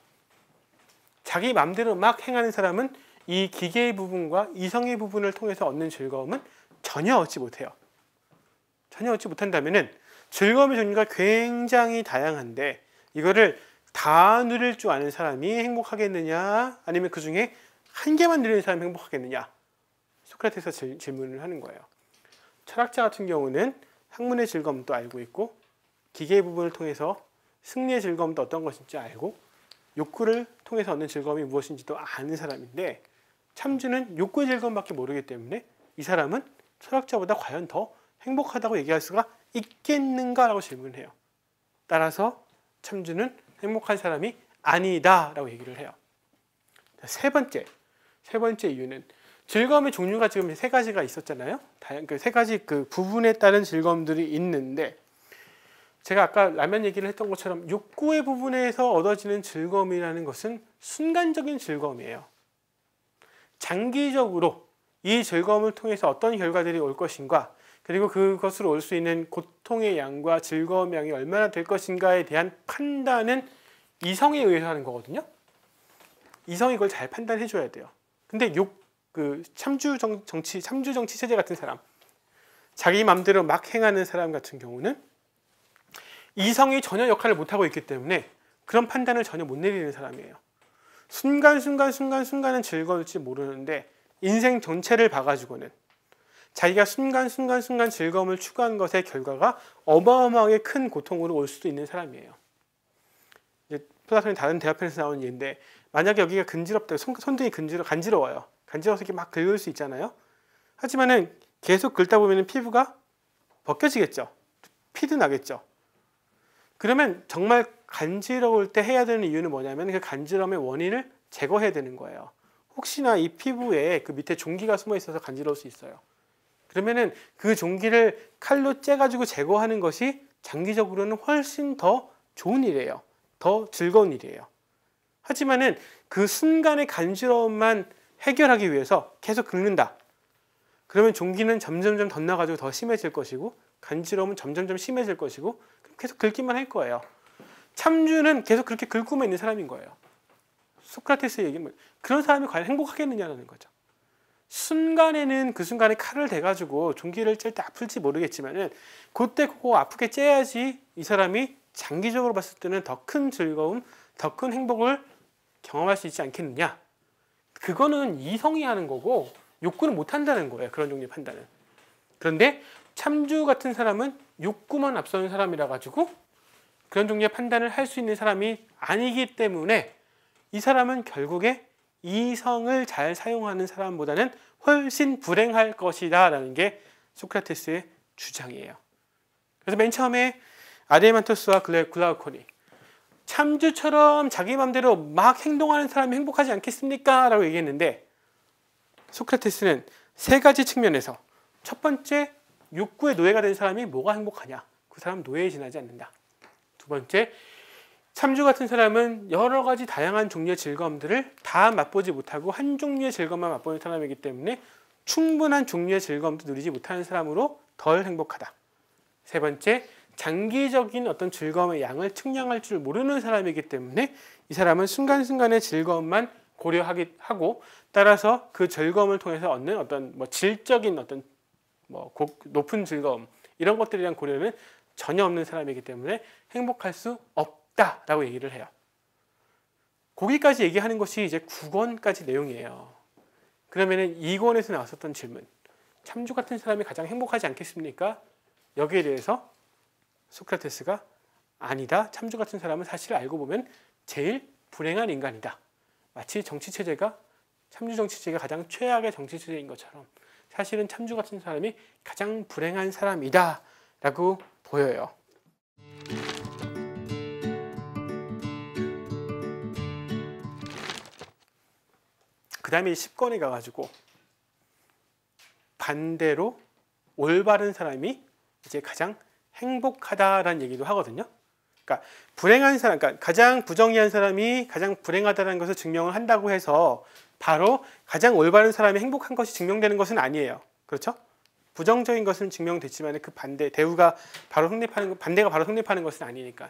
자기 마음대로 막 행하는 사람은 이 기계의 부분과 이성의 부분을 통해서 얻는 즐거움은 전혀 얻지 못해요. 전혀 얻지 못한다면은 즐거움의 종류가 굉장히 다양한데 이거를 다 누릴 줄 아는 사람이 행복하겠느냐 아니면 그 중에 한 개만 누리는 사람이 행복하겠느냐 소크라테스가 질문을 하는 거예요. 철학자 같은 경우는 학문의 즐거움도 알고 있고 기계의 부분을 통해서 승리의 즐거움도 어떤 것인지 알고 욕구를 통해서 얻는 즐거움이 무엇인지도 아는 사람인데 참주는 욕구의 즐거움밖에 모르기 때문에 이 사람은 철학자보다 과연 더 행복하다고 얘기할 수가 있겠는가라고 질문해요. 따라서 참주는 행복한 사람이 아니다라고 얘기를 해요. 세 번째 이유는 즐거움의 종류가 지금 세 가지가 있었잖아요. 세 가지 그 부분에 따른 즐거움들이 있는데 제가 아까 라면 얘기를 했던 것처럼 욕구의 부분에서 얻어지는 즐거움이라는 것은 순간적인 즐거움이에요. 장기적으로 이 즐거움을 통해서 어떤 결과들이 올 것인가 그리고 그것으로 올 수 있는 고통의 양과 즐거움의 양이 얼마나 될 것인가에 대한 판단은 이성에 의해서 하는 거거든요. 이성이 이걸 잘 판단해 줘야 돼요. 근데 참주 정치 체제 같은 사람, 자기 마음대로 막 행하는 사람 같은 경우는 이성이 전혀 역할을 못하고 있기 때문에 그런 판단을 전혀 못 내리는 사람이에요. 순간순간은 즐거울지 모르는데 인생 전체를 봐가지고는 자기가 순간순간 즐거움을 추구한 것의 결과가 어마어마하게 큰 고통으로 올 수도 있는 사람이에요. 이제 플라톤이 다른 대화편에서 나오는 예인데 만약에 여기가 근지럽다, 손등이 간지러워요. 간지러워서 이렇게 막 긁을 수 있잖아요. 하지만은 계속 긁다 보면 피부가 벗겨지겠죠. 피도 나겠죠. 그러면 정말 간지러울 때 해야 되는 이유는 뭐냐면 그 간지러움의 원인을 제거해야 되는 거예요. 혹시나 이 피부에 그 밑에 종기가 숨어 있어서 간지러울 수 있어요. 그러면은 그 종기를 칼로 째가지고 제거하는 것이 장기적으로는 훨씬 더 좋은 일이에요. 더 즐거운 일이에요. 하지만은 그 순간의 간지러움만 해결하기 위해서 계속 긁는다. 그러면 종기는 점점점 덧나가지고 더 심해질 것이고 간지러움은 점점점 심해질 것이고 계속 긁기만 할 거예요. 참주는 계속 그렇게 긁고만 있는 사람인 거예요. 소크라테스의 얘기는 그런 사람이 과연 행복하겠느냐는 거죠. 순간에는 그 순간에 칼을 대가지고 종기를 찔 때 아플지 모르겠지만은 그때 그거 아프게 째야지 이 사람이 장기적으로 봤을 때는 더 큰 즐거움, 더 큰 행복을 경험할 수 있지 않겠느냐. 그거는 이성이 하는 거고 욕구는 못 한다는 거예요. 그런 종류의 판단은. 그런데 참주 같은 사람은 욕구만 앞서는 사람이라 가지고 그런 종류의 판단을 할 수 있는 사람이 아니기 때문에 이 사람은 결국에 이성을 잘 사용하는 사람보다는 훨씬 불행할 것이다 라는 게 소크라테스의 주장이에요. 그래서 맨 처음에 아데만토스와 글라우콘이 참주처럼 자기 마음대로 막 행동하는 사람이 행복하지 않겠습니까? 라고 얘기했는데 소크라테스는 세 가지 측면에서 첫 번째, 욕구의 노예가 된 사람이 뭐가 행복하냐? 그 사람 노예에 지나지 않는다. 두 번째, 참주 같은 사람은 여러 가지 다양한 종류의 즐거움들을 다 맛보지 못하고 한 종류의 즐거움만 맛보는 사람이기 때문에 충분한 종류의 즐거움도 누리지 못하는 사람으로 덜 행복하다. 세 번째, 장기적인 어떤 즐거움의 양을 측량할 줄 모르는 사람이기 때문에 이 사람은 순간순간의 즐거움만 고려하고 따라서 그 즐거움을 통해서 얻는 어떤 질적인 어떤 높은 즐거움 이런 것들에 대한 고려는 전혀 없는 사람이기 때문에 행복할 수 없다라고 얘기를 해요. 거기까지 얘기하는 것이 이제 9권까지 내용이에요. 그러면은 2권에서 나왔었던 질문, 참주 같은 사람이 가장 행복하지 않겠습니까? 여기에 대해서 소크라테스가 아니다. 참주 같은 사람은 사실 알고 보면 제일 불행한 인간이다. 마치 정치체제가 참주 정치체제가 가장 최악의 정치체제인 것처럼 사실은 참주 같은 사람이 가장 불행한 사람이다 라고 보여요. 그 다음에 10권에 가가지고 반대로 올바른 사람이 이제 가장 행복하다라는 얘기도 하거든요. 그러니까 불행한 사람, 그러니까 가장 부정의한 사람이 가장 불행하다는 것을 증명을 한다고 해서 바로 가장 올바른 사람이 행복한 것이 증명되는 것은 아니에요. 그렇죠? 부정적인 것은 증명됐지만 그 반대, 대우가 바로 성립하는, 반대가 바로 성립하는 것은 아니니까.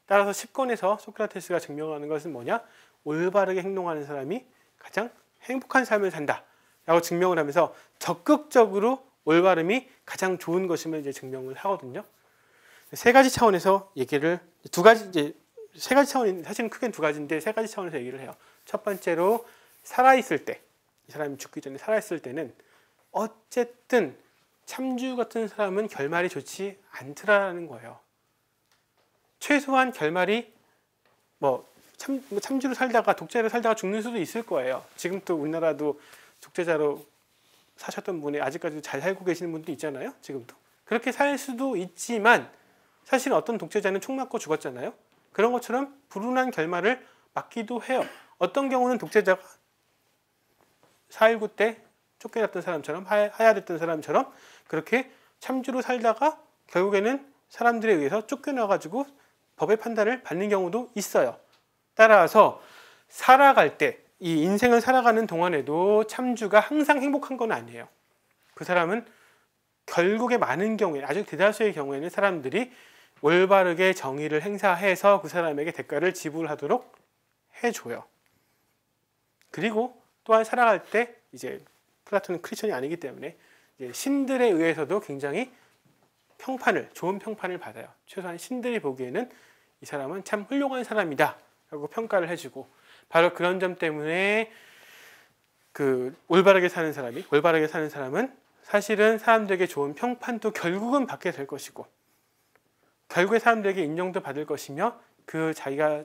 따라서 10권에서 소크라테스가 증명하는 것은 뭐냐? 올바르게 행동하는 사람이 가장 행복한 삶을 산다 라고 증명을 하면서 적극적으로 올바름이 가장 좋은 것임을 이제 증명을 하거든요. 세 가지 차원에서 얘기를, 두 가지, 이제 세 가지 차원이, 사실은 크게는 두 가지인데 세 가지 차원에서 얘기를 해요. 첫 번째로 살아있을 때, 이 사람이 죽기 전에 살아있을 때는 어쨌든 참주 같은 사람은 결말이 좋지 않더라는 거예요. 최소한 결말이 참주로 살다가 독재로 살다가 죽는 수도 있을 거예요. 지금 또 우리나라도 독재자로 사셨던 분이 아직까지도 잘 살고 계시는 분도 있잖아요. 지금도. 그렇게 살 수도 있지만 사실 어떤 독재자는 총 맞고 죽었잖아요. 그런 것처럼 불운한 결말을 맞기도 해요. 어떤 경우는 독재자가 4.19 때 쫓겨났던 사람처럼 하야됐던 사람처럼 그렇게 참주로 살다가 결국에는 사람들에 의해서 쫓겨나가지고 법의 판단을 받는 경우도 있어요. 따라서 살아갈 때, 이 인생을 살아가는 동안에도 참주가 항상 행복한 건 아니에요. 그 사람은 결국에 많은 경우에, 아주 대다수의 경우에는 사람들이 올바르게 정의를 행사해서 그 사람에게 대가를 지불하도록 해줘요. 그리고 또한 살아갈 때 이제 플라톤은 크리스천이 아니기 때문에 이제 신들에 의해서도 굉장히 좋은 평판을 받아요. 최소한 신들이 보기에는 이 사람은 참 훌륭한 사람이다 라고 평가를 해주고, 바로 그런 점 때문에 그 올바르게 사는 사람은 사실은 사람들에게 좋은 평판도 결국은 받게 될 것이고, 결국에 사람들에게 인정도 받을 것이며, 그 자기가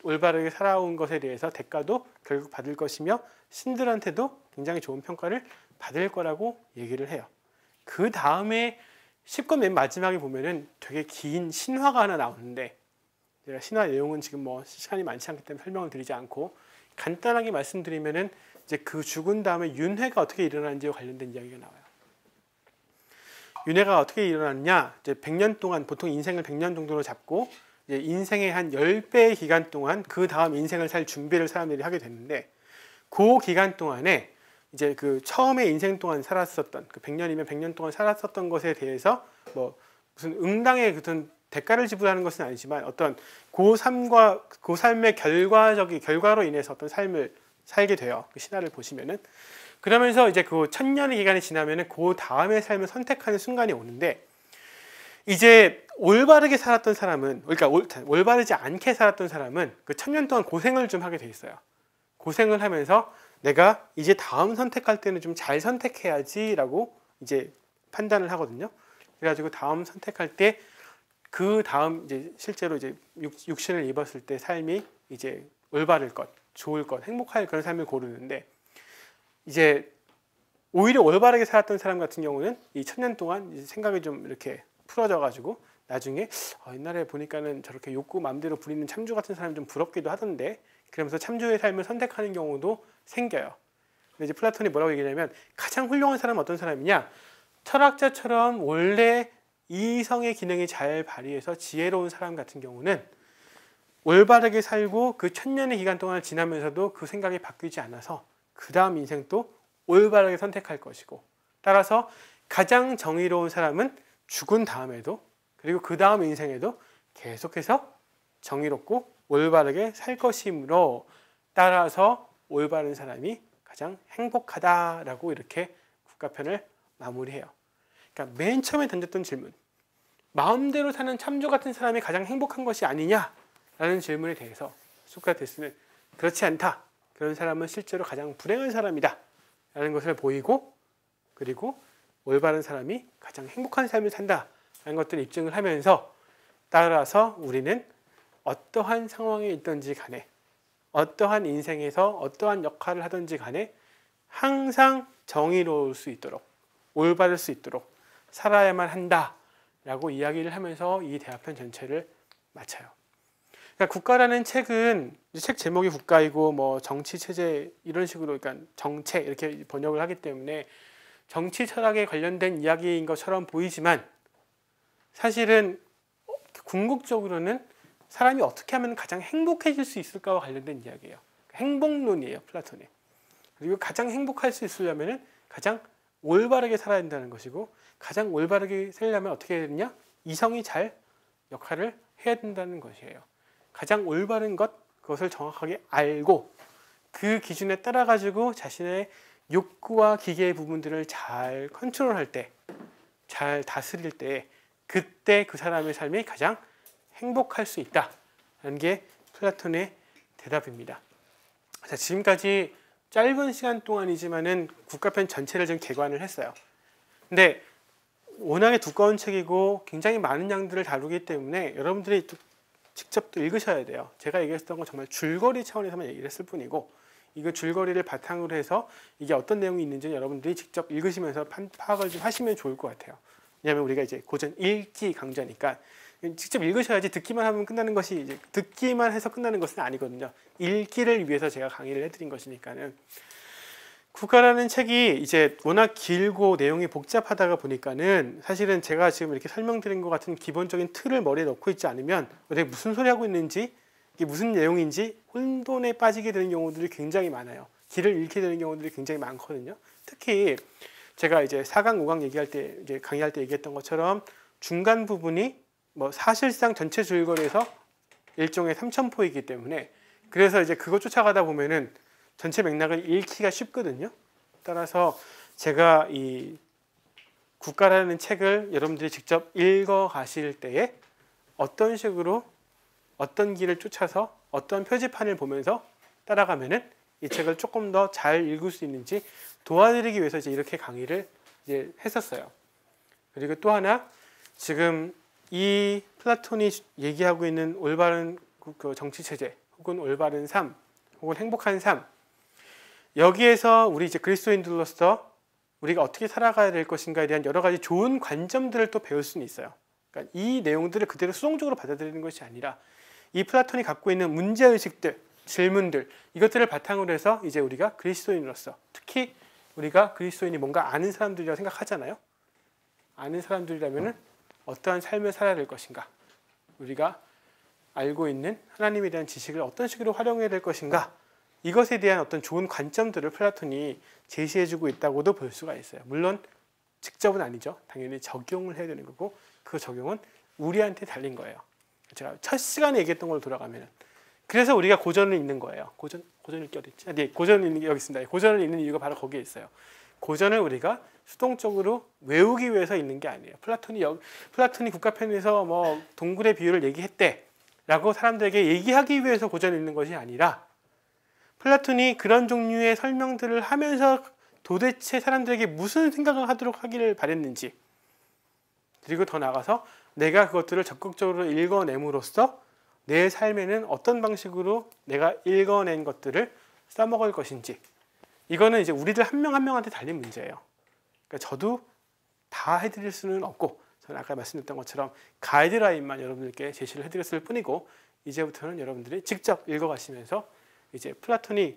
올바르게 살아온 것에 대해서 대가도 결국 받을 것이며, 신들한테도 굉장히 좋은 평가를 받을 거라고 얘기를 해요. 그 다음에 10권 맨 마지막에 보면은 되게 긴 신화가 하나 나오는데, 제가 신화 내용은 지금 시간이 많지 않기 때문에 설명을 드리지 않고 간단하게 말씀드리면은 이제 그 죽은 다음에 윤회가 어떻게 일어나는지와 관련된 이야기가 나와요. 윤회가 어떻게 일어났냐? 이제 100년 동안, 보통 인생을 100년 정도로 잡고 이제 인생의 한 10배의 기간 동안 그 다음 인생을 살 준비를 사람들이 하게 됐는데, 그 기간 동안에 이제 그 처음에 인생 동안 살았었던, 그 100년이면 100년 동안 살았었던 것에 대해서 무슨 응당의 어떤 대가를 지불하는 것은 아니지만 어떤 그 삶의 결과로 인해서 어떤 삶을 살게 돼요. 그 신화를 보시면은. 그러면서 이제 그 1000년의 기간이 지나면은 그 다음의 삶을 선택하는 순간이 오는데, 이제 올바르게 살았던 사람은, 그러니까 올바르지 않게 살았던 사람은 그 1000년 동안 고생을 좀 하게 돼 있어요. 고생을 하면서 내가 이제 다음 선택할 때는 좀 잘 선택해야지라고 이제 판단을 하거든요. 그래가지고 다음 선택할 때 그 다음 이제 실제로 이제 육신을 입었을 때 삶이 이제 올바를 것, 좋을 것, 행복할 그런 삶을 고르는데, 이제 오히려 올바르게 살았던 사람 같은 경우는 이 1000년 동안 이제 생각이 좀 이렇게 풀어져가지고 나중에 옛날에 보니까는 저렇게 욕구 마음대로 부리는 참주 같은 사람 좀 부럽기도 하던데, 그러면서 참주의 삶을 선택하는 경우도 생겨요. 근데 이제 플라톤이 뭐라고 얘기하냐면, 가장 훌륭한 사람은 어떤 사람이냐? 철학자처럼 원래 이성의 기능이 잘 발휘해서 지혜로운 사람 같은 경우는 올바르게 살고 그 1000년의 기간 동안을 지나면서도 그 생각이 바뀌지 않아서 그 다음 인생도 올바르게 선택할 것이고, 따라서 가장 정의로운 사람은 죽은 다음에도, 그리고 그 다음 인생에도 계속해서 정의롭고 올바르게 살 것이므로, 따라서 올바른 사람이 가장 행복하다라고 이렇게 국가편을 마무리해요. 그러니까 맨 처음에 던졌던 질문, 마음대로 사는 참조 같은 사람이 가장 행복한 것이 아니냐라는 질문에 대해서 소크라테스는 그렇지 않다. 그런 사람은 실제로 가장 불행한 사람이다. 라는 것을 보이고, 그리고 올바른 사람이 가장 행복한 삶을 산다. 라는 것들을 입증을 하면서, 따라서 우리는 어떠한 상황에 있든지 간에, 어떠한 인생에서 어떠한 역할을 하든지 간에 항상 정의로울 수 있도록, 올바를 수 있도록 살아야만 한다. 라고 이야기를 하면서 이 대화편 전체를 마쳐요. 그러니까 국가라는 책은, 책 제목이 국가이고 뭐 정치 체제 이런 식으로, 그러니까 정책 이렇게 번역을 하기 때문에 정치 철학에 관련된 이야기인 것처럼 보이지만, 사실은 궁극적으로는 사람이 어떻게 하면 가장 행복해질 수 있을까와 관련된 이야기예요. 행복론이에요, 플라톤의. 그리고 가장 행복할 수 있으려면 가장 올바르게 살아야 된다는 것이고, 가장 올바르게 살려면 어떻게 해야 되느냐? 이성이 잘 역할을 해야 된다는 것이에요. 가장 올바른 것, 그것을 정확하게 알고 그 기준에 따라 가지고 자신의 욕구와 기계의 부분들을 잘 컨트롤할 때, 잘 다스릴 때, 그때 그 사람의 삶이 가장 행복할 수 있다라는 게 플라톤의 대답입니다. 자, 지금까지 짧은 시간 동안이지만은 국가편 전체를 좀 개관을 했어요. 근데 워낙에 두꺼운 책이고 굉장히 많은 양들을 다루기 때문에 여러분들이 직접 또 읽으셔야 돼요. 제가 얘기했던 건 정말 줄거리 차원에서만 얘기를 했을 뿐이고, 이거 줄거리를 바탕으로 해서 이게 어떤 내용이 있는지 여러분들이 직접 읽으시면서 파악을 좀 하시면 좋을 것 같아요. 왜냐하면 우리가 이제 고전 읽기 강좌니까 직접 읽으셔야지, 듣기만 하면 끝나는 것이, 이제 듣기만 해서 끝나는 것은 아니거든요. 읽기를 위해서 제가 강의를 해드린 것이니까는. 국가라는 책이 이제 워낙 길고 내용이 복잡하다가 보니까는 사실은 제가 지금 이렇게 설명드린 것 같은 기본적인 틀을 머리에 넣고 있지 않으면 내가 무슨 소리 하고 있는지, 이게 무슨 내용인지 혼돈에 빠지게 되는 경우들이 굉장히 많아요. 길을 잃게 되는 경우들이 굉장히 많거든요. 특히 제가 이제 4강, 5강 얘기할 때, 이제 강의할 때 얘기했던 것처럼 중간 부분이 뭐 사실상 전체 줄거리에서 일종의 삼천포이기 때문에, 그래서 이제 그거 쫓아가다 보면은 전체 맥락을 읽기가 쉽거든요. 따라서 제가 이 국가라는 책을 여러분들이 직접 읽어 가실 때에 어떤 식으로, 어떤 길을 쫓아서 어떤 표지판을 보면서 따라가면은 이 책을 조금 더 잘 읽을 수 있는지 도와드리기 위해서 이제 이렇게 강의를 이제 했었어요. 그리고 또 하나, 지금 이 플라톤이 얘기하고 있는 올바른 그 정치 체제, 혹은 올바른 삶, 혹은 행복한 삶, 여기에서 우리 이제 그리스도인들로서 우리가 어떻게 살아가야 될 것인가에 대한 여러 가지 좋은 관점들을 또 배울 수는 있어요. 그러니까 이 내용들을 그대로 수동적으로 받아들이는 것이 아니라 이 플라톤이 갖고 있는 문제의식들, 질문들, 이것들을 바탕으로 해서 이제 우리가 그리스도인으로서, 특히 우리가 그리스도인이 뭔가 아는 사람들이라고 생각하잖아요. 아는 사람들이라면 어떠한 삶을 살아야 될 것인가, 우리가 알고 있는 하나님에 대한 지식을 어떤 식으로 활용해야 될 것인가, 이것에 대한 어떤 좋은 관점들을 플라톤이 제시해주고 있다고도 볼 수가 있어요. 물론 직접은 아니죠. 당연히 적용을 해야 되는 거고, 그 적용은 우리한테 달린 거예요. 제가 첫 시간에 얘기했던 걸로 돌아가면, 그래서 우리가 고전을 읽는 거예요. 고전 읽기 어디 있지? 네, 고전을 읽는 게 여기 있습니다. 고전을 읽는 이유가 바로 거기에 있어요. 고전을 우리가 수동적으로 외우기 위해서 읽는 게 아니에요. 플라톤이 국가편에서 뭐 동굴의 비유를 얘기했대라고 사람들에게 얘기하기 위해서 고전을 읽는 것이 아니라, 플라톤이 그런 종류의 설명들을 하면서 도대체 사람들에게 무슨 생각을 하도록 하기를 바랬는지, 그리고 더 나아가서 내가 그것들을 적극적으로 읽어냄으로써 내 삶에는 어떤 방식으로 내가 읽어낸 것들을 써먹을 것인지, 이거는 이제 우리들 한 명 한 명한테 달린 문제예요. 그러니까 저도 다 해드릴 수는 없고, 저는 아까 말씀드렸던 것처럼 가이드라인만 여러분들께 제시를 해드렸을 뿐이고, 이제부터는 여러분들이 직접 읽어가시면서 이제 플라톤이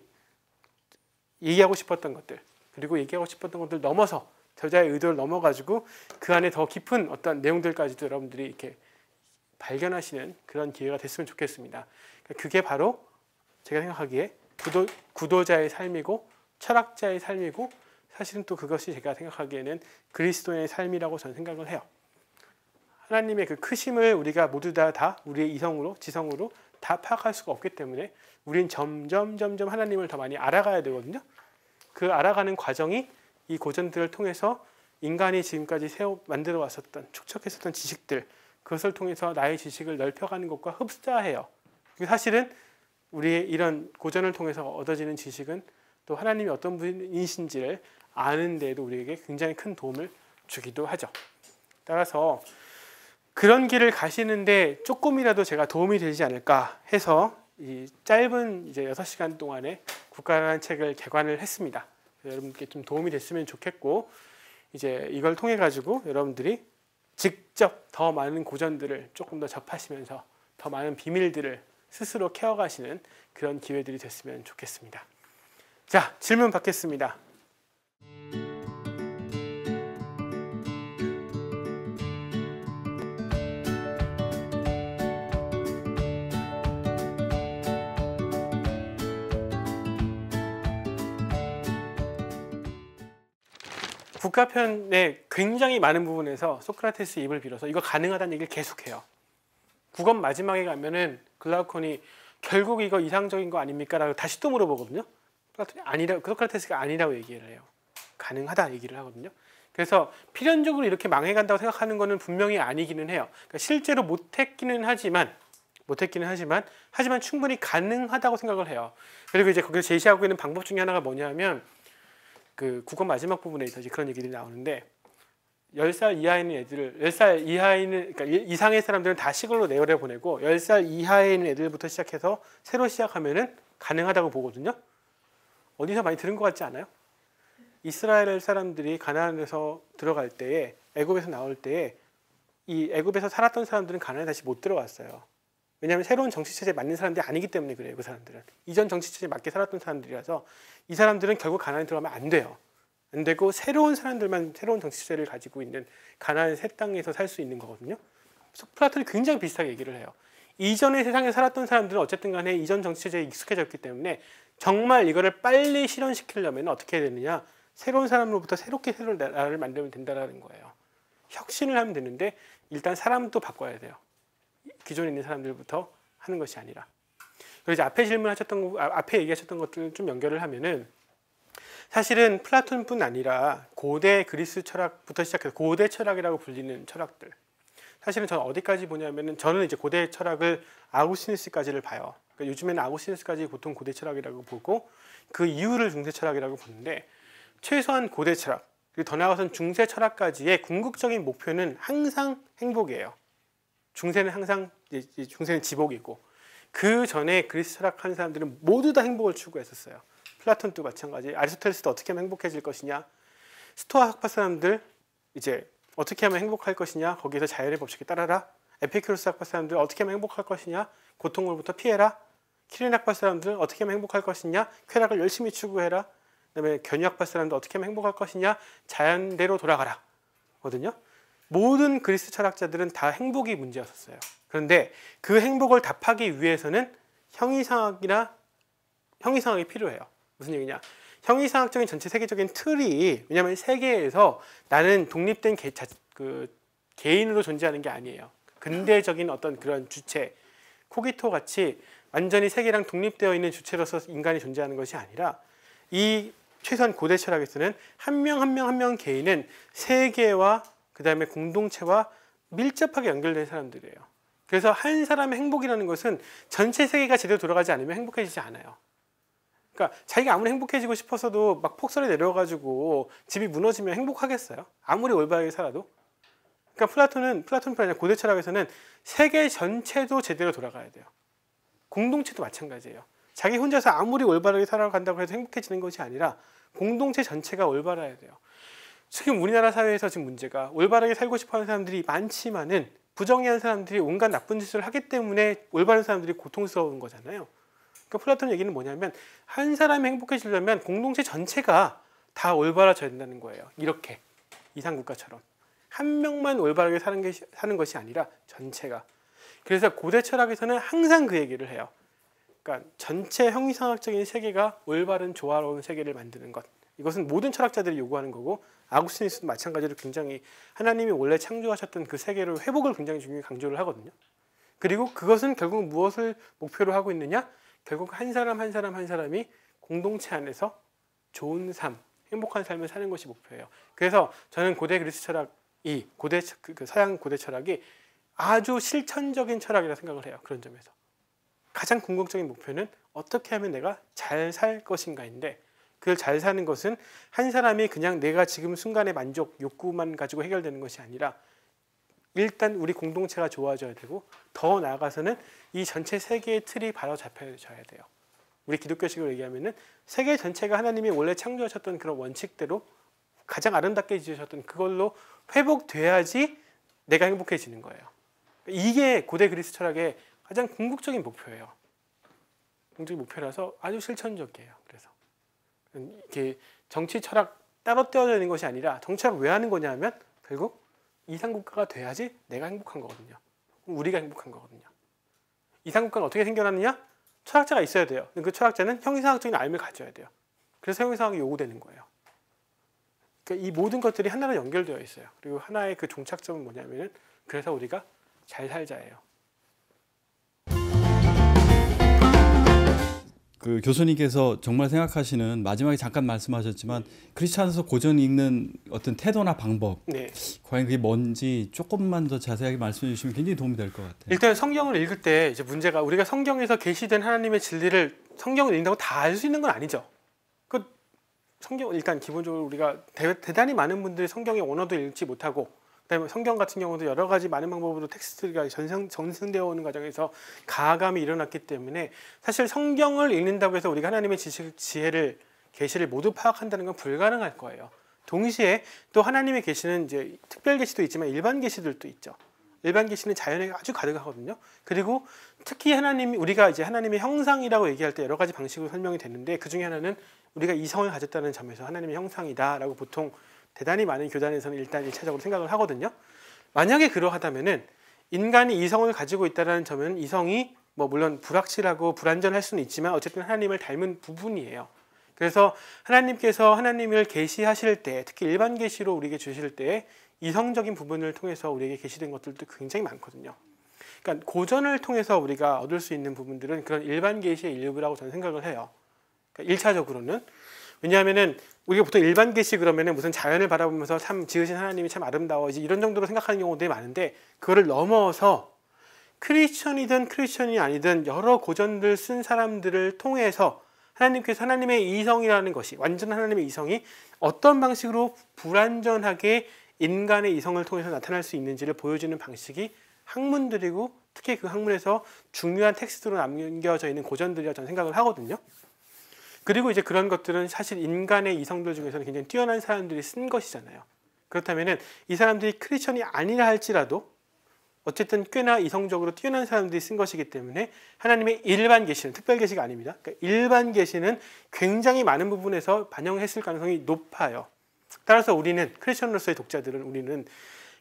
얘기하고 싶었던 것들, 그리고 얘기하고 싶었던 것들 넘어서 저자의 의도를 넘어가지고 그 안에 더 깊은 어떤 내용들까지도 여러분들이 이렇게 발견하시는 그런 기회가 됐으면 좋겠습니다. 그게 바로 제가 생각하기에 구도자의 삶이고 철학자의 삶이고, 사실은 또 그것이 제가 생각하기에는 그리스도의 삶이라고 저는 생각을 해요. 하나님의 그 크심을 우리가 모두 다 우리의 이성으로, 지성으로 다 파악할 수가 없기 때문에 우린 점점 하나님을 더 많이 알아가야 되거든요. 그 알아가는 과정이 이 고전들을 통해서 인간이 지금까지 만들어 왔었던 축적했었던 지식들, 그것을 통해서 나의 지식을 넓혀가는 것과 흡사해요. 사실은 우리의 이런 고전을 통해서 얻어지는 지식은 또 하나님이 어떤 분이신지를 아는 데에도 우리에게 굉장히 큰 도움을 주기도 하죠. 따라서 그런 길을 가시는데 조금이라도 제가 도움이 되지 않을까 해서 이 짧은 이제 6시간 동안에 국가라는 책을 개관을 했습니다. 여러분께 좀 도움이 됐으면 좋겠고, 이제 이걸 통해 가지고 여러분들이 직접 더 많은 고전들을 조금 더 접하시면서 더 많은 비밀들을 스스로 캐어가시는 그런 기회들이 됐으면 좋겠습니다. 자, 질문 받겠습니다. 국가편의 굉장히 많은 부분에서 소크라테스 입을 빌어서 이거 가능하다는 얘기를 계속해요. 9권 마지막에 가면은 글라우콘이 결국 이거 이상적인 거 아닙니까? 라고 다시 또 물어보거든요. 소크라테스가 아니라고 얘기를 해요. 가능하다 얘기를 하거든요. 그래서 필연적으로 이렇게 망해간다고 생각하는 거는 분명히 아니기는 해요. 그러니까 실제로 못했기는 하지만 충분히 가능하다고 생각을 해요. 그리고 이제 거기서 제시하고 있는 방법 중에 하나가 뭐냐면 그 9권 마지막 부분에서 이제 그런 얘기들이 나오는데 10살 이하에 있는 애들을 10살 이하에는 그러니까 이상의 사람들은 다 시골로 내버려 보내고 10살 이하에 있는 애들부터 시작해서 새로 시작하면은 가능하다고 보거든요. 어디서 많이 들은 것 같지 않아요? 이스라엘 사람들이 가나안에서 들어갈 때에 애굽에서 나올 때에 이 애굽에서 살았던 사람들은 가나안에 다시 못 들어왔어요. 왜냐하면 새로운 정치체제에 맞는 사람들이 아니기 때문에 그래요. 그 사람들은 이전 정치체제에 맞게 살았던 사람들이라서 이 사람들은 결국 가나안에 들어가면 안 돼요. 안 되고 새로운 사람들만 새로운 정치체제를 가지고 있는 가나안 새 땅에서 살 수 있는 거거든요. 플라톤이 굉장히 비슷하게 얘기를 해요. 이전의 세상에 살았던 사람들은 어쨌든 간에 이전 정치체제에 익숙해졌기 때문에 정말 이거를 빨리 실현시키려면 어떻게 해야 되느냐, 새로운 사람으로부터 새롭게 새로운 나라를 만들면 된다는 거예요. 혁신을 하면 되는데 일단 사람도 바꿔야 돼요. 기존에 있는 사람들부터 하는 것이 아니라. 그리고 이제 앞에 얘기하셨던 것들을 좀 연결을 하면은 사실은 플라톤뿐 아니라 고대 그리스 철학부터 시작해서 고대 철학이라고 불리는 철학들. 사실은 저는 어디까지 보냐면은 저는 이제 고대 철학을 아구스티누스까지를 봐요. 그러니까 요즘에는 아구스티누스까지 보통 고대 철학이라고 보고 그 이후를 중세 철학이라고 보는데 최소한 고대 철학 그리고 더 나아가서는 중세 철학까지의 궁극적인 목표는 항상 행복이에요. 중세는 항상 중세는 지복이고 그 전에 그리스 철학하는 사람들은 모두 다 행복을 추구했었어요. 플라톤도 마찬가지. 아리스토텔레스도 어떻게 하면 행복해질 것이냐. 스토아 학파 사람들 이제 어떻게 하면 행복할 것이냐. 거기에서 자연의 법칙에 따라라. 에피큐로스 학파 사람들 어떻게 하면 행복할 것이냐. 고통으로부터 피해라. 키린 학파 사람들 어떻게 하면 행복할 것이냐. 쾌락을 열심히 추구해라. 그다음에 견유 학파 사람들 어떻게 하면 행복할 것이냐. 자연대로 돌아가라. 거든요. 모든 그리스 철학자들은 다 행복이 문제였었어요. 그런데 그 행복을 답하기 위해서는 형이상학이 필요해요. 무슨 얘기냐? 형이상학적인 전체 세계적인 틀이 왜냐하면 세계에서 나는 독립된 개인으로 존재하는 게 아니에요. 근대적인 어떤 그런 주체, 코기토 같이 완전히 세계랑 독립되어 있는 주체로서 인간이 존재하는 것이 아니라 이 최소한 고대 철학에서는 한 명 한 명 개인은 세계와 그 다음에 공동체와 밀접하게 연결된 사람들이에요. 그래서 한 사람의 행복이라는 것은 전체 세계가 제대로 돌아가지 않으면 행복해지지 않아요. 그러니까 자기가 아무리 행복해지고 싶어서도 막 폭설에 내려가지고 집이 무너지면 행복하겠어요? 아무리 올바르게 살아도? 그러니까 플라톤뿐 아니라 고대 철학에서는 세계 전체도 제대로 돌아가야 돼요. 공동체도 마찬가지예요. 자기 혼자서 아무리 올바르게 살아간다고 해서 행복해지는 것이 아니라 공동체 전체가 올바라야 돼요. 지금 우리나라 사회에서 지금 문제가 올바르게 살고 싶어하는 사람들이 많지만은 부정의한 사람들이 온갖 나쁜 짓을 하기 때문에 올바른 사람들이 고통스러운 거잖아요. 그러니까 플라톤 얘기는 뭐냐면 한 사람이 행복해지려면 공동체 전체가 다 올바라져야 된다는 거예요. 이렇게 이상국가처럼 한 명만 올바르게 사는 것이 아니라 전체가. 그래서 고대 철학에서는 항상 그 얘기를 해요. 그러니까 전체 형이상학적인 세계가 올바른 조화로운 세계를 만드는 것. 이것은 모든 철학자들이 요구하는 거고 아구스티누스도 마찬가지로 굉장히 하나님이 원래 창조하셨던 그 세계를 회복을 굉장히 중요히 강조를 하거든요. 그리고 그것은 결국 무엇을 목표로 하고 있느냐? 결국 한 사람이 공동체 안에서 좋은 삶, 행복한 삶을 사는 것이 목표예요. 그래서 저는 고대 그리스 철학이 서양 고대 철학이 아주 실천적인 철학이라 생각을 해요. 그런 점에서 가장 궁극적인 목표는 어떻게 하면 내가 잘 살 것인가인데, 그걸 잘 사는 것은 한 사람이 그냥 내가 지금 순간의 만족 욕구만 가지고 해결되는 것이 아니라 일단 우리 공동체가 좋아져야 되고, 더 나아가서는 이 전체 세계의 틀이 바로 잡혀져야 돼요. 우리 기독교식으로 얘기하면은 세계 전체가 하나님이 원래 창조하셨던 그런 원칙대로 가장 아름답게 지으셨던 그걸로 회복돼야지 내가 행복해지는 거예요. 이게 고대 그리스 철학의 가장 궁극적인 목표예요. 궁극적인 목표라서 아주 실천적이에요. 그래서 이렇게 정치 철학 따로 떼어져 있는 것이 아니라, 정치 철학 왜 하는 거냐 하면 결국 이상국가가 돼야지 내가 행복한 거거든요. 우리가 행복한 거거든요. 이상국가는 어떻게 생겨났느냐? 철학자가 있어야 돼요. 그 철학자는 형이상학적인 알을 가져야 돼요. 그래서 형이상학이 요구되는 거예요. 그러니까 이 모든 것들이 하나로 연결되어 있어요. 그리고 하나의 그 종착점은 뭐냐면은 그래서 우리가 잘 살자예요. 그 교수님께서 정말 생각하시는, 마지막에 잠깐 말씀하셨지만 크리스찬에서 고전 읽는 어떤 태도나 방법, 네. 과연 그게 뭔지 조금만 더 자세하게 말씀해 주시면 굉장히 도움이 될 것 같아요. 일단 성경을 읽을 때 이제 문제가, 우리가 성경에서 계시된 하나님의 진리를 성경을 읽는다고 다 알 수 있는 건 아니죠. 그 성경 일단 기본적으로 우리가 대단히 많은 분들이 성경의 원어도 읽지 못하고, 그다음에 성경 같은 경우도 여러 가지 많은 방법으로 텍스트가 전승되어 오는 과정에서 가감이 일어났기 때문에 사실 성경을 읽는다고 해서 우리가 하나님의 지혜를, 계시를 모두 파악한다는 건 불가능할 거예요. 동시에 또 하나님의 계시는 이제 특별 계시도 있지만 일반 계시들도 있죠. 일반 계시는 자연에 아주 가득하거든요. 그리고 특히 우리가 이제 하나님의 형상이라고 얘기할 때 여러 가지 방식으로 설명이 되는데, 그 중에 하나는 우리가 이성을 가졌다는 점에서 하나님의 형상이다라고 보통 대단히 많은 교단에서는 일단 1차적으로 생각을 하거든요. 만약에 그러하다면은 인간이 이성을 가지고 있다는 점은 이성이 뭐 물론 불확실하고 불완전할 수는 있지만 어쨌든 하나님을 닮은 부분이에요. 그래서 하나님께서 하나님을 계시하실 때, 특히 일반 계시로 우리에게 주실 때 이성적인 부분을 통해서 우리에게 계시된 것들도 굉장히 많거든요. 그러니까 고전을 통해서 우리가 얻을 수 있는 부분들은 그런 일반 계시의 일부라고 저는 생각을 해요. 그러니까 1차적으로는 왜냐하면은 우리가 보통 일반 계시 그러면은 무슨 자연을 바라보면서 참 지으신 하나님이 참 아름다워지 이런 정도로 생각하는 경우들이 많은데, 그거를 넘어서 크리스천이든 크리스천이 아니든 여러 고전들 쓴 사람들을 통해서 하나님께서 하나님의 이성이라는 것이, 완전 하나님의 이성이 어떤 방식으로 불완전하게 인간의 이성을 통해서 나타날 수 있는지를 보여주는 방식이 학문들이고, 특히 그 학문에서 중요한 텍스트로 남겨져 있는 고전들이라고 저는 생각을 하거든요. 그리고 이제 그런 것들은 사실 인간의 이성들 중에서는 굉장히 뛰어난 사람들이 쓴 것이잖아요. 그렇다면은 이 사람들이 크리스천이 아니라 할지라도 어쨌든 꽤나 이성적으로 뛰어난 사람들이 쓴 것이기 때문에 하나님의 일반 계시는, 특별 계시가 아닙니다. 그러니까 일반 계시는 굉장히 많은 부분에서 반영했을 가능성이 높아요. 따라서 우리는, 크리스천으로서의 독자들은, 우리는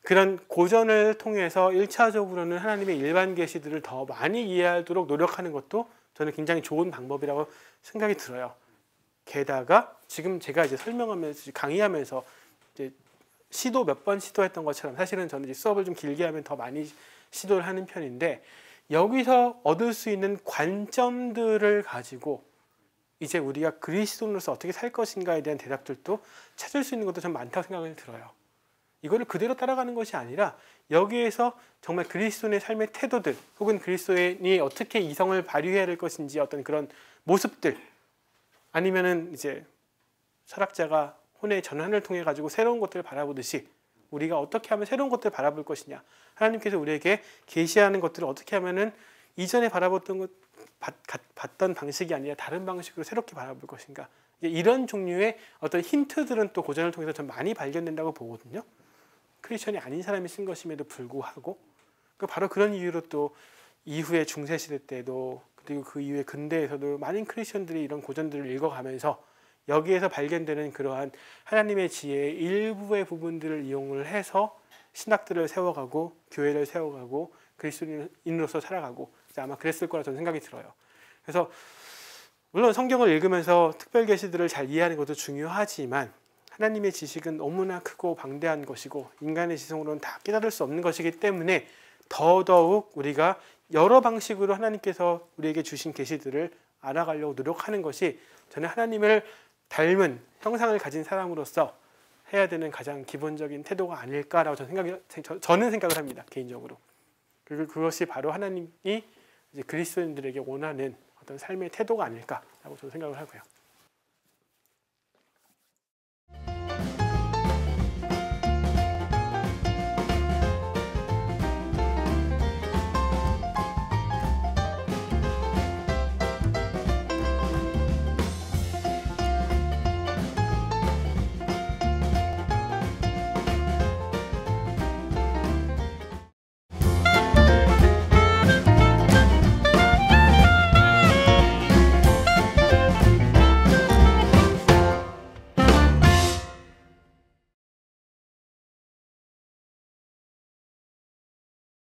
그런 고전을 통해서 1차적으로는 하나님의 일반 계시들을 더 많이 이해하도록 노력하는 것도 저는 굉장히 좋은 방법이라고 생각이 들어요. 게다가 지금 제가 이제 설명하면서, 강의하면서 이제 몇 번 시도했던 것처럼, 사실은 저는 이제 수업을 좀 길게 하면 더 많이 시도를 하는 편인데, 여기서 얻을 수 있는 관점들을 가지고 이제 우리가 그리스도인으로서 어떻게 살 것인가에 대한 대답들도 찾을 수 있는 것도 좀 많다고 생각이 들어요. 이거를 그대로 따라가는 것이 아니라 여기에서 정말 그리스도인의 삶의 태도들, 혹은 그리스도인이 어떻게 이성을 발휘해야 될 것인지 어떤 그런 모습들, 아니면은 이제 철학자가 혼의 전환을 통해 가지고 새로운 것들을 바라보듯이 우리가 어떻게 하면 새로운 것들을 바라볼 것이냐, 하나님께서 우리에게 계시하는 것들을 어떻게 하면은 이전에 봤던 방식이 아니라 다른 방식으로 새롭게 바라볼 것인가, 이런 종류의 어떤 힌트들은 또 고전을 통해서 좀 많이 발견된다고 보거든요. 크리스천이 아닌 사람이 쓴 것임에도 불구하고, 바로 그런 이유로 또 이후에 중세시대 때도, 그리고 그 이후에 근대에서도 많은 크리스천들이 이런 고전들을 읽어가면서 여기에서 발견되는 그러한 하나님의 지혜의 일부의 부분들을 이용을 해서 신학들을 세워가고 교회를 세워가고 그리스도인으로서 살아가고, 아마 그랬을 거라 저는 생각이 들어요. 그래서 물론 성경을 읽으면서 특별 계시들을 잘 이해하는 것도 중요하지만, 하나님의 지식은 너무나 크고 방대한 것이고 인간의 지성으로는 다 깨달을 수 없는 것이기 때문에 더더욱 우리가 여러 방식으로 하나님께서 우리에게 주신 계시들을 알아가려고 노력하는 것이, 저는 하나님을 닮은 형상을 가진 사람으로서 해야 되는 가장 기본적인 태도가 아닐까라고 저는 생각을 합니다. 개인적으로. 그리고 그것이 바로 하나님이 이제 그리스도인들에게 원하는 어떤 삶의 태도가 아닐까라고 저는 생각을 하고요.